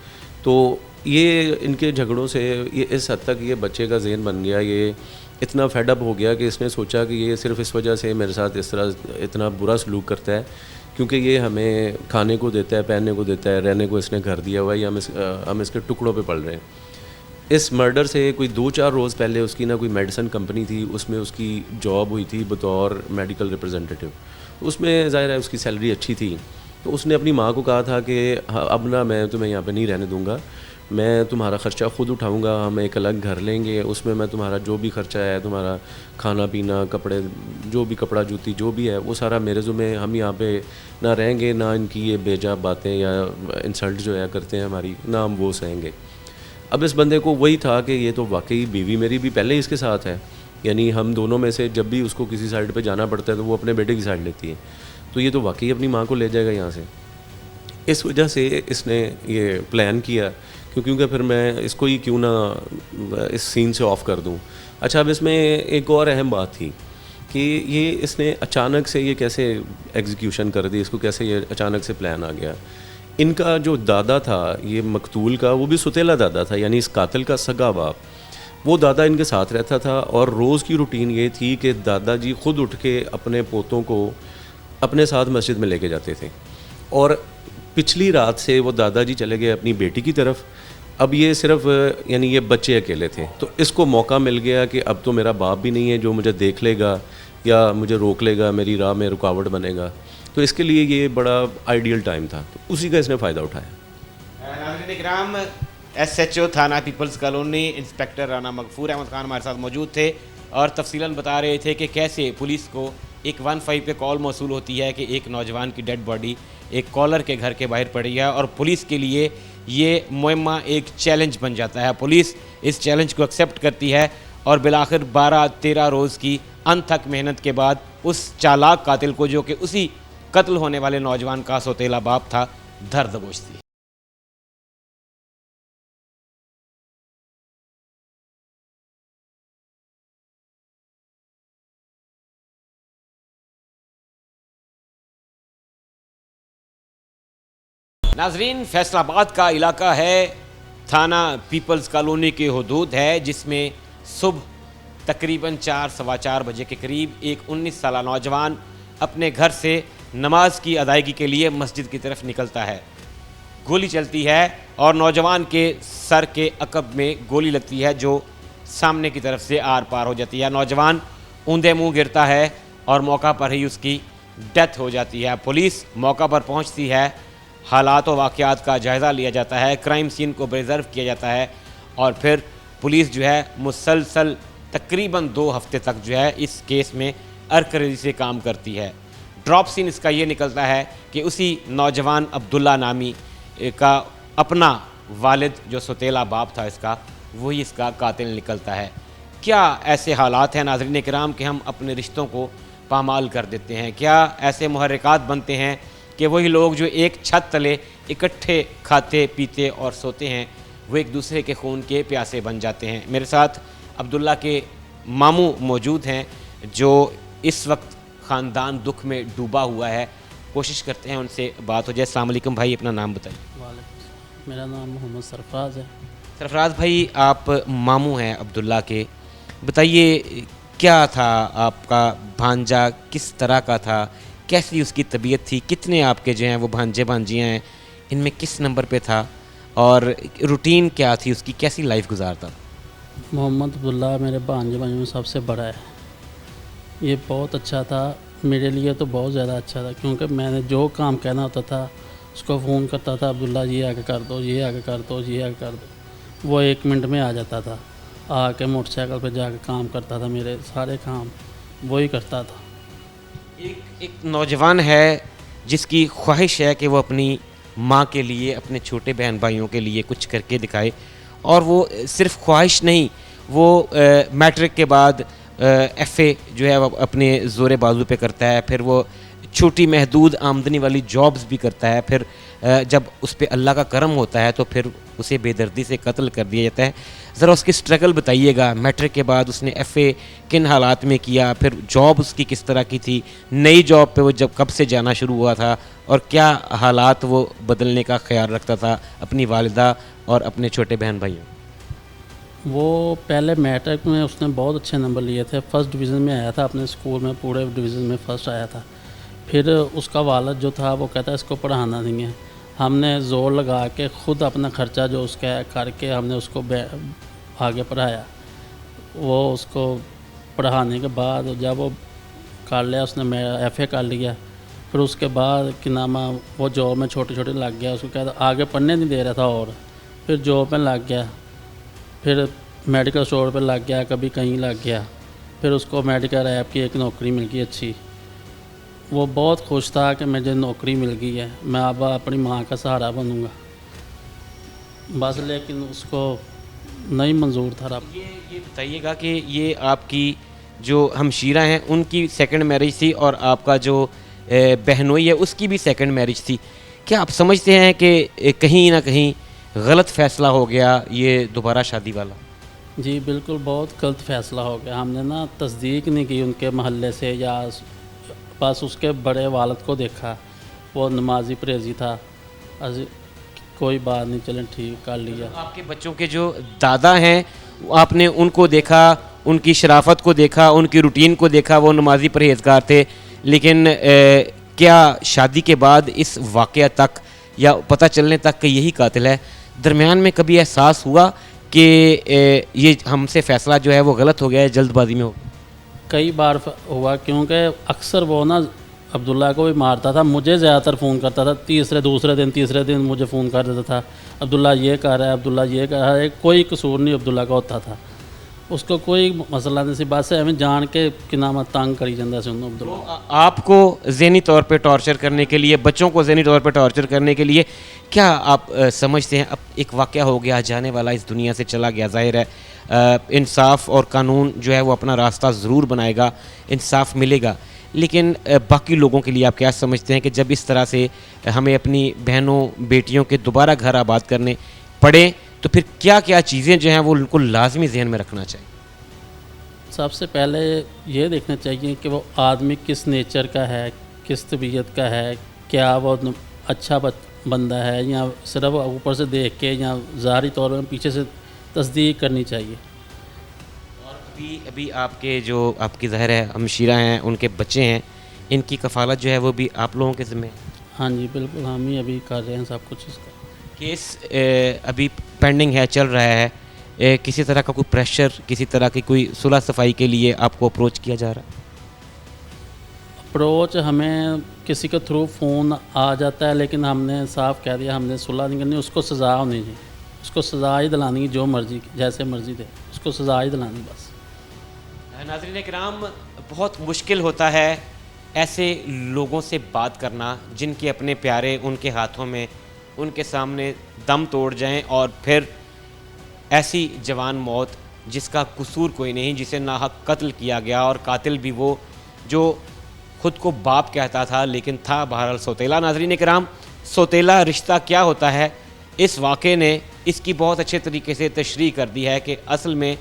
तो ये इनके झगड़ों से ये इस हद तक ये बच्चे का ज़हन बन गया, ये इतना फेडअप हो गया कि इसने सोचा कि ये सिर्फ इस वजह से मेरे साथ इस तरह इतना बुरा सलूक करता है क्योंकि ये हमें खाने को देता है, पहनने को देता है, रहने को इसने घर दिया हुआ है, या हम इसके टुकड़ों पे पल रहे हैं। इस मर्डर से कोई 2-4 रोज़ पहले उसकी ना कोई मेडिसिन कंपनी थी, उसमें उसकी जॉब हुई थी बतौर मेडिकल रिप्रेजेंटेटिव। उसमें ज़ाहिर है उसकी सैलरी अच्छी थी, तो उसने अपनी माँ को कहा था कि अब ना मैं तुम्हें यहाँ पे नहीं रहने दूँगा, मैं तुम्हारा ख़र्चा ख़ुद उठाऊँगा, हम एक अलग घर लेंगे, उसमें मैं तुम्हारा जो भी ख़र्चा है, तुम्हारा खाना पीना, कपड़े, जो भी कपड़ा जूती जो भी है वो सारा मेरे ज़िम्मे, हम यहाँ पे ना रहेंगे, ना इनकी ये बेजा बातें या इंसल्ट जो है करते हैं हमारी, ना हम वो सहेंगे। अब इस बंदे को वही था कि ये तो वाकई बीवी मेरी भी पहले ही इसके साथ है, यानी हम दोनों में से जब भी उसको किसी साइड पे जाना पड़ता है तो वो अपने बेटे की साइड लेती है, तो ये तो वाकई अपनी माँ को ले जाएगा यहाँ से। इस वजह से इसने ये प्लान किया क्योंकि फिर मैं इसको ही क्यों ना इस सीन से ऑफ कर दूँ। अच्छा, अब इसमें एक और अहम बात थी कि ये इसने अचानक से ये कैसे एग्जीक्यूशन कर दी, इसको कैसे ये अचानक से प्लान आ गया। इनका जो दादा था ये मकतूल का, वो भी सौतेला दादा था, यानी इस कातिल का सगा बाप, वो दादा इनके साथ रहता था और रोज़ की रूटीन ये थी कि दादाजी ख़ुद उठ के अपने पोतों को अपने साथ मस्जिद में लेके जाते थे। और पिछली रात से वो दादाजी चले गए अपनी बेटी की तरफ, अब ये सिर्फ यानी ये बच्चे अकेले थे, तो इसको मौका मिल गया कि अब तो मेरा बाप भी नहीं है जो मुझे देख लेगा या मुझे रोक लेगा, मेरी राह में रुकावट बनेगा, तो इसके लिए ये बड़ा आइडियल टाइम था, तो उसी का इसने फ़ायदा उठाया। नाज़रीन इकराम, SHO थाना peoples colony inspector Rana Magfoor Ahmad Khan हमारे साथ मौजूद थे और तफसीलन बता रहे थे कि कैसे पुलिस को एक 15 पे कॉल मौसूल होती है कि एक नौजवान की डेड बॉडी एक कॉलर के घर के बाहर पड़ी है और पुलिस के लिए ये मुहिम्मा एक चैलेंज बन जाता है। पुलिस इस चैलेंज को एक्सेप्ट करती है और बिलाखिर 12-13 रोज़ की अनथक मेहनत के बाद उस चालाक कातिल को, जो कि उसी कत्ल होने वाले नौजवान का सौतेला बाप था, धर दबोचती है। नाजरीन, फैसलाबाद का इलाका है, थाना पीपल्स कॉलोनी के हुदूद है, जिसमें सुबह तकरीबन 4-4:15 बजे के करीब एक 19 साला नौजवान अपने घर से नमाज की अदायगी के लिए मस्जिद की तरफ निकलता है। गोली चलती है और नौजवान के सर के अकब में गोली लगती है जो सामने की तरफ से आर पार हो जाती है। नौजवान ऊंधे मुँह गिरता है और मौका पर ही उसकी डेथ हो जाती है। पुलिस मौका पर पहुंचती है हालात और वाक़यात का जायज़ा लिया जाता है, क्राइम सीन को प्रिजर्व किया जाता है और फिर पुलिस जो है मुसलसल तकरीबन 2 हफ्ते तक जो है इस केस में अरकरेजी से काम करती है। ड्रॉप सीन इसका ये निकलता है कि उसी नौजवान अब्दुल्ला नामी का अपना वालिद जो सौतेला बाप था इसका, वही इसका कातिल निकलता है। क्या ऐसे हालात हैं नाज़रीन किराम कि हम अपने रिश्तों को पामाल कर देते हैं? क्या ऐसे मुहर्रिकात बनते हैं कि वही लोग जो एक छत तले इकट्ठे खाते पीते और सोते हैं वो एक दूसरे के खून के प्यासे बन जाते हैं? मेरे साथ अब्दुल्ला के मामू मौजूद हैं जो इस वक्त ख़ानदान दुख में डूबा हुआ है। कोशिश करते हैं उनसे बात हो जाए। अस्सलाम वालेकुम भाई, अपना नाम बताइए। वालेकुम, मेरा नाम मोहम्मद सरफराज है। सरफराज भाई, आप मामू हैं अब्दुल्ला के, बताइए क्या था आपका भांजा, किस तरह का था, कैसी उसकी तबीयत थी, कितने आपके जो हैं वो भांजे भांजियाँ हैं, इनमें किस नंबर पे था और रूटीन क्या थी उसकी, कैसी लाइफ गुजारता? मोहम्मद अब्दुल्ला मेरे भांजे भांजों में सबसे बड़ा है। ये बहुत अच्छा था, मेरे लिए तो बहुत ज़्यादा अच्छा था, क्योंकि मैंने जो काम कहना होता था उसको फ़ोन करता था, अब्दुल्ला ये आगे कर दो, ये आगे कर दो, ये आगे कर दो। वो 1 मिनट में आ जाता था, आके मोटरसाइकिल पे जाके काम करता था, मेरे सारे काम वही करता था। एक नौजवान है जिसकी ख्वाहिश है कि वो अपनी माँ के लिए, अपने छोटे बहन भाइयों के लिए कुछ करके दिखाए, और वो सिर्फ ख्वाहिश नहीं, वो मैट्रिक के बाद FA जो है वो अपने ज़ोरे बाजू पे करता है, फिर वो छोटी महदूद आमदनी वाली जॉब्स भी करता है, फिर जब उस पर अल्लाह का करम होता है तो फिर उसे बेदर्दी से कत्ल कर दिया जाता है। ज़रा उसकी स्ट्रगल बताइएगा, मैट्रिक के बाद उसने FA किन हालात में किया, फिर जॉब उसकी किस तरह की थी, नई जॉब पे वो जब कब से जाना शुरू हुआ था और क्या हालात वो बदलने का ख्याल रखता था अपनी वालिदा और अपने छोटे बहन भाइयों? वो पहले मैट्रिक में उसने बहुत अच्छे नंबर लिए थे, फर्स्ट डिवीज़न में आया था, अपने स्कूल में पूरे डिवीज़न में फर्स्ट आया था। फिर उसका वालिद जो था वो कहता इसको पढ़ाना नहीं है। हमने ज़ोर लगा के ख़ुद अपना ख़र्चा जो उसका है करके हमने उसको आगे पढ़ाया। वो उसको पढ़ाने के बाद जब वो कर लिया, उसने FA कर लिया, फिर उसके बाद कि नाम वो जॉब में छोटे छोटे लग गया, उसको कहता आगे पढ़ने नहीं दे रहा था, और फिर जॉब में लग गया, फिर मेडिकल स्टोर पे लग गया, कभी कहीं लग गया, फिर उसको मेडिकल ऐप की एक नौकरी मिल गई अच्छी। वो बहुत खुश था कि मुझे नौकरी मिल गई है, मैं अब अपनी माँ का सहारा बनूंगा बस, लेकिन उसको नहीं मंजूर था। रब ये बताइएगा कि ये आपकी जो हमशीरा हैं उनकी सेकंड मैरिज थी और आपका जो बहनोई है उसकी भी सेकंड मैरिज थी। क्या आप समझते हैं कि कहीं ना कहीं गलत फ़ैसला हो गया ये दोबारा शादी वाला? जी बिल्कुल, बहुत गलत फ़ैसला हो गया। हमने ना तस्दीक नहीं की उनके महल्ले से, या बस उसके बड़े वालिद को देखा, वो नमाजी परहेज़ी था, कोई बात नहीं, चलें ठीक कर लिया। आपके बच्चों के जो दादा हैं आपने उनको देखा, उनकी शराफत को देखा, उनकी रूटीन को देखा, वो नमाजी परहेज़गार थे, लेकिन क्या शादी के बाद इस वाक़या तक या पता चलने तक कि यही कातिल है, दरमियान में कभी एहसास हुआ कि ये हमसे फ़ैसला जो है वो गलत हो गया है, जल्दबाजी में हो? कई बार हुआ, क्योंकि अक्सर वो ना अब्दुल्ला को भी मारता था, मुझे ज़्यादातर फ़ोन करता था, तीसरे दिन मुझे फ़ोन कर देता था, अब्दुल्ला ये कर रहा है, अब्दुल्ला ये कर रहा है। कोई कसूर नहीं अब्दुल्ला का होता था, उसको कोई मसला नहीं सी, बस हमें जान के कि नाम तंग करी जाता से अब्दुल्ला। आपको ज़हनी तौर पे टॉर्चर करने के लिए, बच्चों को ज़हनी तौर पे टॉर्चर करने के लिए, क्या आप समझते हैं अब एक वाक़या हो गया, जाने वाला इस दुनिया से चला गया, ज़ाहिर है इंसाफ और कानून जो है वो अपना रास्ता ज़रूर बनाएगा, इंसाफ मिलेगा, लेकिन बाकी लोगों के लिए आप क्या समझते हैं कि जब इस तरह से हमें अपनी बहनों बेटियों के दोबारा घर आबाद करने पड़े तो फिर क्या क्या चीज़ें जो हैं वो उनको लाजमी जहन में रखना चाहिए? सबसे पहले ये देखना चाहिए कि वो आदमी किस नेचर का है, किस तबीयत का है, क्या वो अच्छा बंदा है, या सिर्फ ऊपर से देख के या ज़ाहरी तौर पर पीछे से तस्दीक करनी चाहिए। और अभी आपके जो आपकी ज़ाहिर है हमशीरा हैं, उनके बच्चे हैं, इनकी कफ़ालत जो है वो भी आप लोगों के ज़िम्मे है? हाँ जी बिल्कुल, हम ही अभी कर रहे हैं सब कुछ। इसका केस अभी पेंडिंग है, चल रहा है, किसी तरह का कोई प्रेशर, किसी तरह की कोई सुलह सफाई के लिए आपको अप्रोच किया जा रहा है? अप्रोच हमें किसी के थ्रू फ़ोन आ जाता है, लेकिन हमने साफ कह दिया हमने सुलह नहीं करनी, उसको सज़ा होनी चाहिए, उसको सज़ा ही दिलानी, जो मर्जी जैसे मर्जी दे उसको सज़ा ही दिलानी बस। नाज़रीन किराम, बहुत मुश्किल होता है ऐसे लोगों से बात करना जिनके अपने प्यारे उनके हाथों में उनके सामने दम तोड़ जाएं, और फिर ऐसी जवान मौत जिसका कसूर कोई नहीं, जिसे नाहक कत्ल किया गया, और कातिल भी वो जो ख़ुद को बाप कहता था लेकिन था बहरहाल सौतेला। नाज़रीन किराम, सौतेला रिश्ता क्या होता है, इस वाक़े ने इसकी बहुत अच्छे तरीके से तशरीह कर दी है कि असल में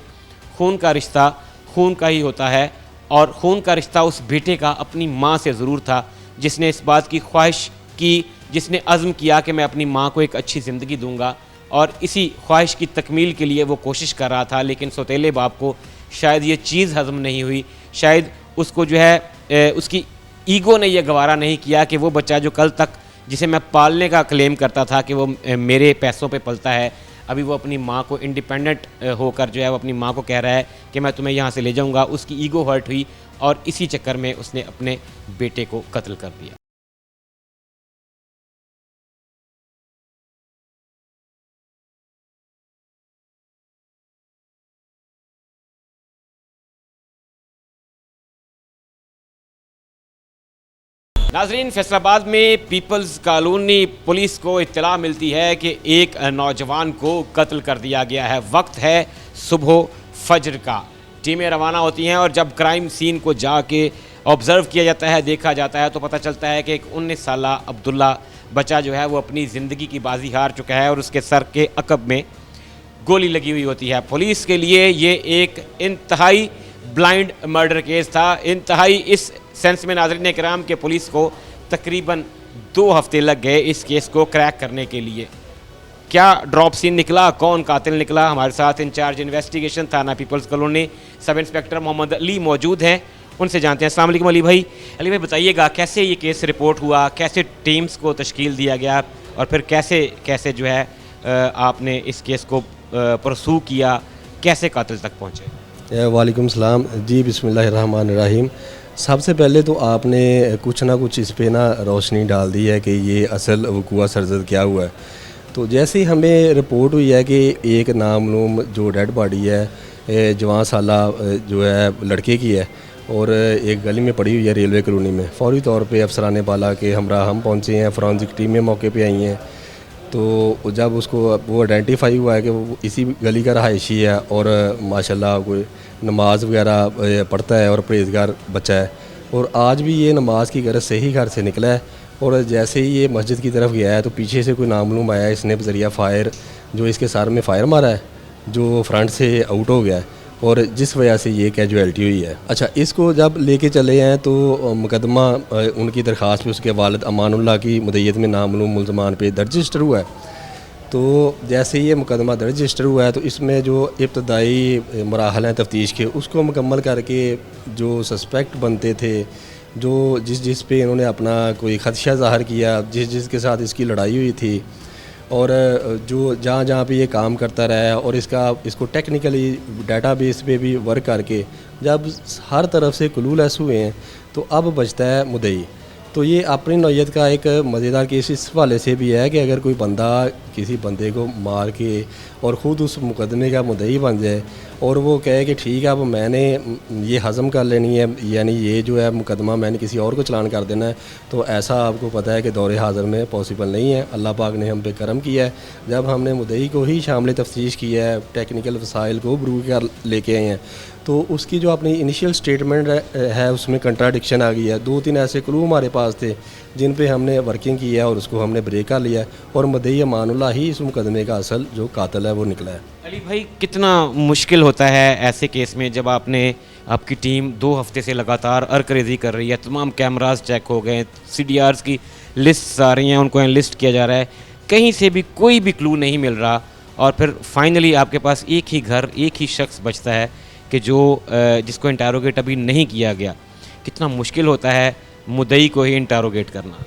खून का रिश्ता खून का ही होता है, और खून का रिश्ता उस बेटे का अपनी माँ से ज़रूर था, जिसने इस बात की ख्वाहिश की, जिसने अज़्म किया कि मैं अपनी माँ को एक अच्छी ज़िंदगी दूंगा, और इसी ख्वाहिश की तकमील के लिए वो कोशिश कर रहा था। लेकिन सौतेले बाप को शायद ये चीज़ हज़म नहीं हुई, शायद उसको जो है उसकी ईगो ने यह गवारा नहीं किया कि वो बच्चा जो कल तक जिसे मैं पालने का क्लेम करता था कि वो मेरे पैसों पे पलता है, अभी वो अपनी माँ को इंडिपेंडेंट होकर जो है वो अपनी माँ को कह रहा है कि मैं तुम्हें यहाँ से ले जाऊँगा। उसकी ईगो हर्ट हुई और इसी चक्कर में उसने अपने बेटे को कत्ल कर दिया। नाजरीन, फैसलाबाद में पीपल्स कॉलोनी पुलिस को इत्तला मिलती है कि एक नौजवान को कत्ल कर दिया गया है। वक्त है सुबह फजर का, टीमें रवाना होती हैं और जब क्राइम सीन को जाके ऑब्ज़र्व किया जाता है, देखा जाता है, तो पता चलता है कि एक 19 साला अब्दुल्ला बच्चा जो है वो अपनी ज़िंदगी की बाजी हार चुका है और उसके सर के अकब में गोली लगी हुई होती है। पुलिस के लिए ये एक इंतहाई ब्लाइंड मर्डर केस था। इंतहाई इस सेंस में नाज़रीन किराम के पुलिस को तकरीबन 2 हफ्ते लग गए इस केस को क्रैक करने के लिए। क्या ड्रॉप सीन निकला, कौन कातिल निकला, हमारे साथ इंचार्ज इन्वेस्टिगेशन थाना peoples Colony sub inspector Mohammad Ali मौजूद हैं, उनसे जानते हैं। अस्सलाम वालेकुम अली भाई। अली भाई बताइएगा कैसे ये केस रिपोर्ट हुआ, कैसे टीम्स को तश्कील दिया गया और फिर कैसे कैसे जो है आपने इस केस को परसू किया, कैसे कातिल तक पहुँचे? वालेकुम सलाम जी, बिस्मिल्लाहिर्रहमानिर्रहीम। सबसे पहले तो आपने कुछ ना कुछ इस पे ना रोशनी डाल दी है कि ये असल वक़ूआ सरज़द क्या हुआ है। तो जैसे ही हमें रिपोर्ट हुई है कि एक नामालूम जो डेड बॉडी है जवान साला जो है लड़के की है और एक गली में पड़ी हुई है रेलवे कॉलोनी में, फ़ौरी तौर पे अफसरान बाला के हमरा हम पहुँचे हैं, फ़ॉरेंसिक टीमें मौके पे आई हैं। तो जब उसको वो आइडेंटिफाई हुआ है कि वो इसी गली का रहायशी है और माशाल्लाह कोई नमाज वगैरह पढ़ता है और परहेज़गार बच्चा है, और आज भी ये नमाज की गरज से ही घर से निकला है। और जैसे ही ये मस्जिद की तरफ गया है तो पीछे से कोई नामालूम आया, इसने बज़रिया फ़ायर जो इसके सर में फ़ायर मारा है, जो फ्रंट से आउट हो गया है और जिस वजह से ये कैजुअलिटी हुई है। अच्छा, इसको जब लेके चले हैं तो मुकदमा उनकी दरख्वास्त पे उसके वालिद अमानुल्लाह की मुद्दत में नामालूम मुल्ज़मान पे दर्ज रजिस्टर हुआ है। तो जैसे ये मुकदमा दर्ज रजिस्टर हुआ है तो इसमें जो इब्तदाई मराहल हैं तफ्तीश के, उसको मुकम्मल करके जो सस्पेक्ट बनते थे, जो जिस पे इन्होंने अपना कोई खदशा ज़ाहिर किया, जिसके साथ इसकी लड़ाई हुई थी और जो जहाँ पे ये काम करता रहा है और इसको टेक्निकली डेटाबेस पे भी वर्क करके जब हर तरफ से क्लूलेस हुए हैं तो अब बचता है मुद्दई। तो ये अपनी नौयत का एक मज़ेदार केस इस वाले से भी है कि अगर कोई बंदा किसी बंदे को मार के और ख़ुद उस मुकदमे का मुद्दई बन जाए और वो कहे कि ठीक है अब मैंने ये हज़म कर लेनी है, यानी ये जो है मुकदमा मैंने किसी और को चलान कर देना है, तो ऐसा आपको पता है कि दौरे हाज़िर में पॉसिबल नहीं है। अल्लाह पाक ने हम पे करम किया है, जब हमने मुद्दई को ही शामिल तफ्तीश किया है, टेक्निकल वसाइल को ब्रू कर लेके आए हैं, तो उसकी जो अपनी इनिशियल स्टेटमेंट है उसमें कंट्राडिक्शन आ गई है। 2-3 ऐसे क्लू हमारे पास थे जिन पे हमने वर्किंग की है और उसको हमने ब्रेक कर लिया है और मुद्दई अमानुल्लाह ही इस मुकदमे का असल जो कातिल है वो निकला है। अली भाई, कितना मुश्किल होता है ऐसे केस में जब आपकी टीम 2 हफ्ते से लगातार अर्करेज़ी कर रही है, तमाम कैमरास चेक हो गए, CDRs की लिस्ट आ रही हैं, उनको एनलिस्ट किया जा रहा है, कहीं से भी कोई भी क्लू नहीं मिल रहा और फिर फाइनली आपके पास एक ही घर, एक ही शख्स बचता है कि जिसको इंटरोगेट अभी नहीं किया गया। कितना मुश्किल होता है मुद्दई को ही इंटरोगेट करना।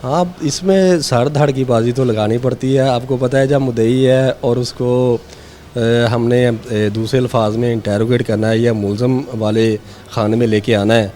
हाँ, इसमें सर धड़ की बाजी तो लगानी पड़ती है। आपको पता है जब मुद्दई है और उसको हमने दूसरे अल्फाज में इंटरोगेट करना है या मुलज़म वाले खाने में लेके आना है,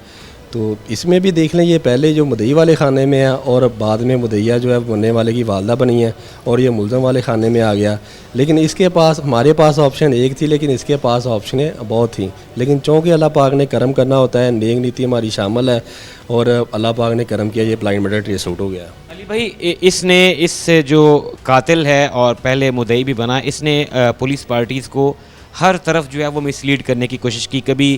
तो इसमें भी देख लें, ये पहले जो मुदई वाले खाने में है और बाद में मुदैया जो है बनने वाले की वालदा बनी है और ये मुलज़म वाले खाने में आ गया। लेकिन इसके पास, हमारे पास ऑप्शन एक थी, लेकिन इसके पास ऑप्शनें बहुत थी। लेकिन चूँकि अल्लाह पाक ने करम करना होता है, नेक नीति हमारी शामिल है और अल्लाह पाक ने करम किया, ये ब्लाइंड मर्डर ट्रेस आउट हो गया। अली भाई, इसने, इस जो कातिल है और पहले मुदई भी बना, इसने पुलिस पार्टीज़ को हर तरफ जो है वो मिसलीड करने की कोशिश की। कभी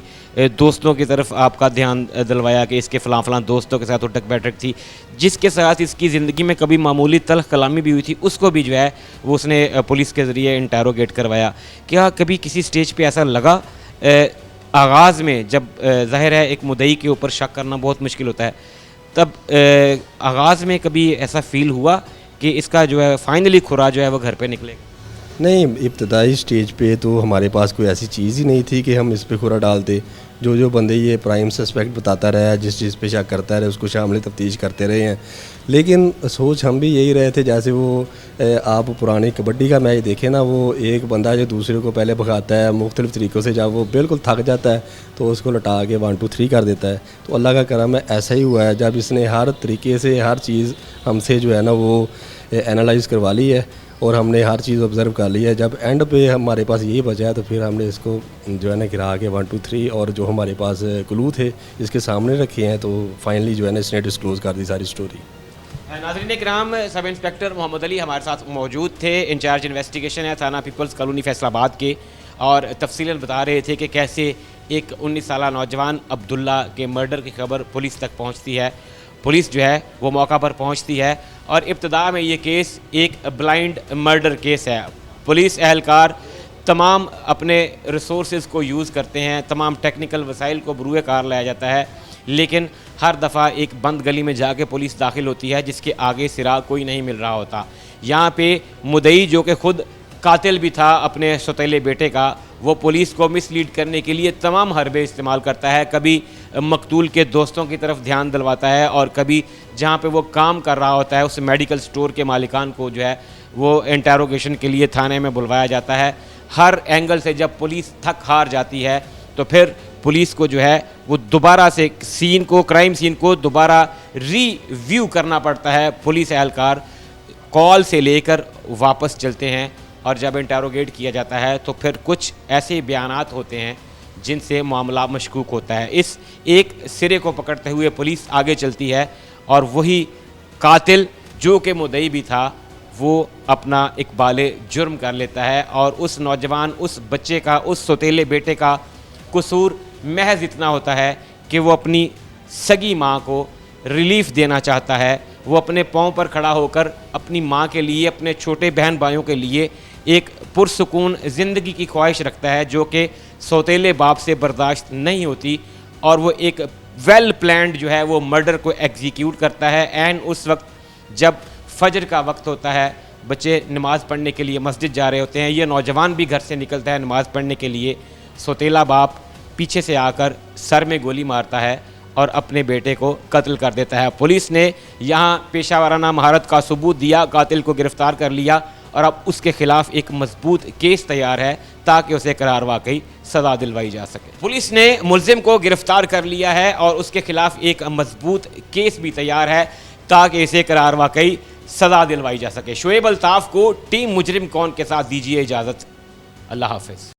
दोस्तों की तरफ आपका ध्यान दिलवाया कि इसके फ़लाँ दोस्तों के साथ उठक बैठक थी, जिसके साथ इसकी ज़िंदगी में कभी मामूली तल्ख़ कलामी भी हुई थी, उसको भी जो है वो उसने पुलिस के ज़रिए इंटेरोगेट करवाया। क्या कभी किसी स्टेज पे ऐसा लगा आगाज़ में, जब ज़ाहिर है एक मुदई के ऊपर शक करना बहुत मुश्किल होता है, तब आगाज़ में कभी ऐसा फ़ील हुआ कि इसका जो है फाइनली खुरा जो है वो घर पे निकलेगा? नहीं, इब्तदाई स्टेज पे तो हमारे पास कोई ऐसी चीज़ ही नहीं थी कि हम इस पे खुरा डालते। जो बंदे ये प्राइम सस्पेक्ट बताता रहा, जिस चीज़ पे शक करता रहा, उसको शामिल तफ्तीश करते रहे हैं। लेकिन सोच हम भी यही रहे थे, जैसे वो आप पुरानी कबड्डी का मैच देखें ना, वो एक बंदा जो दूसरे को पहले भगाता है मुख्तलिफ़ तरीक़ों से, जब वो बिल्कुल थक जाता है तो उसको लटा के 1 2 3 कर देता है। तो अल्लाह का करम है, ऐसा ही हुआ है। जब इसने हर तरीके से हर चीज़ हमसे जो है ना वो एनालाइज़ करवा ली है और हमने हर चीज़ ऑब्ज़र्व कर ली है। जब एंड पे हमारे पास यही बचा है तो फिर हमने इसको जो है ना गिरा के 1 2 3 और जो हमारे पास क्लू थे इसके सामने रखे हैं, तो फाइनली जो है ना इसने डिस्क्लोज़ कर दी सारी स्टोरी। नाज़रीन इकराम, सब इंस्पेक्टर मोहम्मद अली हमारे साथ मौजूद थे, इंचार्ज इन्वेस्टिगेशन है थाना पीपल्स कॉलोनी फैसलाबाद के, और तफसीलन बता रहे थे कि कैसे एक 19 साला नौजवान अब्दुल्ला के मर्डर की खबर पुलिस तक पहुँचती है। पुलिस जो है वो मौका पर पहुंचती है और इब्तदा में ये केस एक ब्लाइंड मर्डर केस है। पुलिस एहलकार तमाम अपने रिसोर्सेज को यूज़ करते हैं, तमाम टेक्निकल वसाइल को बरूए कार लाया जाता है, लेकिन हर दफ़ा एक बंद गली में जाके पुलिस दाखिल होती है जिसके आगे सिरा कोई नहीं मिल रहा होता। यहाँ पे मुदई जो कि खुद कातिल भी था अपने सौतेले बेटे का, वो पुलिस को मिसलीड करने के लिए तमाम हरबे इस्तेमाल करता है। कभी मकतूल के दोस्तों की तरफ ध्यान दिलवाता है और कभी जहाँ पे वो काम कर रहा होता है उस मेडिकल स्टोर के मालिकान को जो है वो इंटेरोगेशन के लिए थाने में बुलवाया जाता है। हर एंगल से जब पुलिस थक हार जाती है तो फिर पुलिस को जो है वो दोबारा से सीन को, क्राइम सीन को दोबारा रिव्यू करना पड़ता है। पुलिस एहलकार कॉल से लेकर वापस चलते हैं और जब इंटेरोगेट किया जाता है तो फिर कुछ ऐसे बयानात होते हैं जिनसे मामला मशकूक होता है। इस एक सिरे को पकड़ते हुए पुलिस आगे चलती है और वही कातिल जो कि मुदई भी था वो अपना इकबाले जुर्म कर लेता है और उस नौजवान, उस बच्चे का, उस सौतेले बेटे का कसूर महज इतना होता है कि वो अपनी सगी माँ को रिलीफ देना चाहता है। वो अपने पाँव पर खड़ा होकर अपनी माँ के लिए, अपने छोटे बहन भाइयों के लिए एक पुरसुकून ज़िंदगी की ख्वाहिश रखता है जो कि सौतेले बाप से बर्दाश्त नहीं होती, और वो एक वेल प्लान्ड जो है वो मर्डर को एग्जीक्यूट करता है। एंड उस वक्त जब फजर का वक्त होता है, बच्चे नमाज़ पढ़ने के लिए मस्जिद जा रहे होते हैं, ये नौजवान भी घर से निकलता है नमाज़ पढ़ने के लिए, सौतेला बाप पीछे से आकर सर में गोली मारता है और अपने बेटे को कत्ल कर देता है। पुलिस ने यहाँ पेशावराना महारत का सबूत दिया, कातिल को गिरफ़्तार कर लिया और अब उसके ख़िलाफ़ एक मजबूत केस तैयार है ताकि उसे करार वाकई सज़ा दिलवाई जा सके। पुलिस ने मुलजिम को गिरफ़्तार कर लिया है और उसके ख़िलाफ़ एक मजबूत केस भी तैयार है ताकि इसे करार वाकई सज़ा दिलवाई जा सके। शुएब अल्ताफ़ को टीम मुजरिम कौन के साथ दीजिए इजाज़त। अल्लाह हाफ़िज़।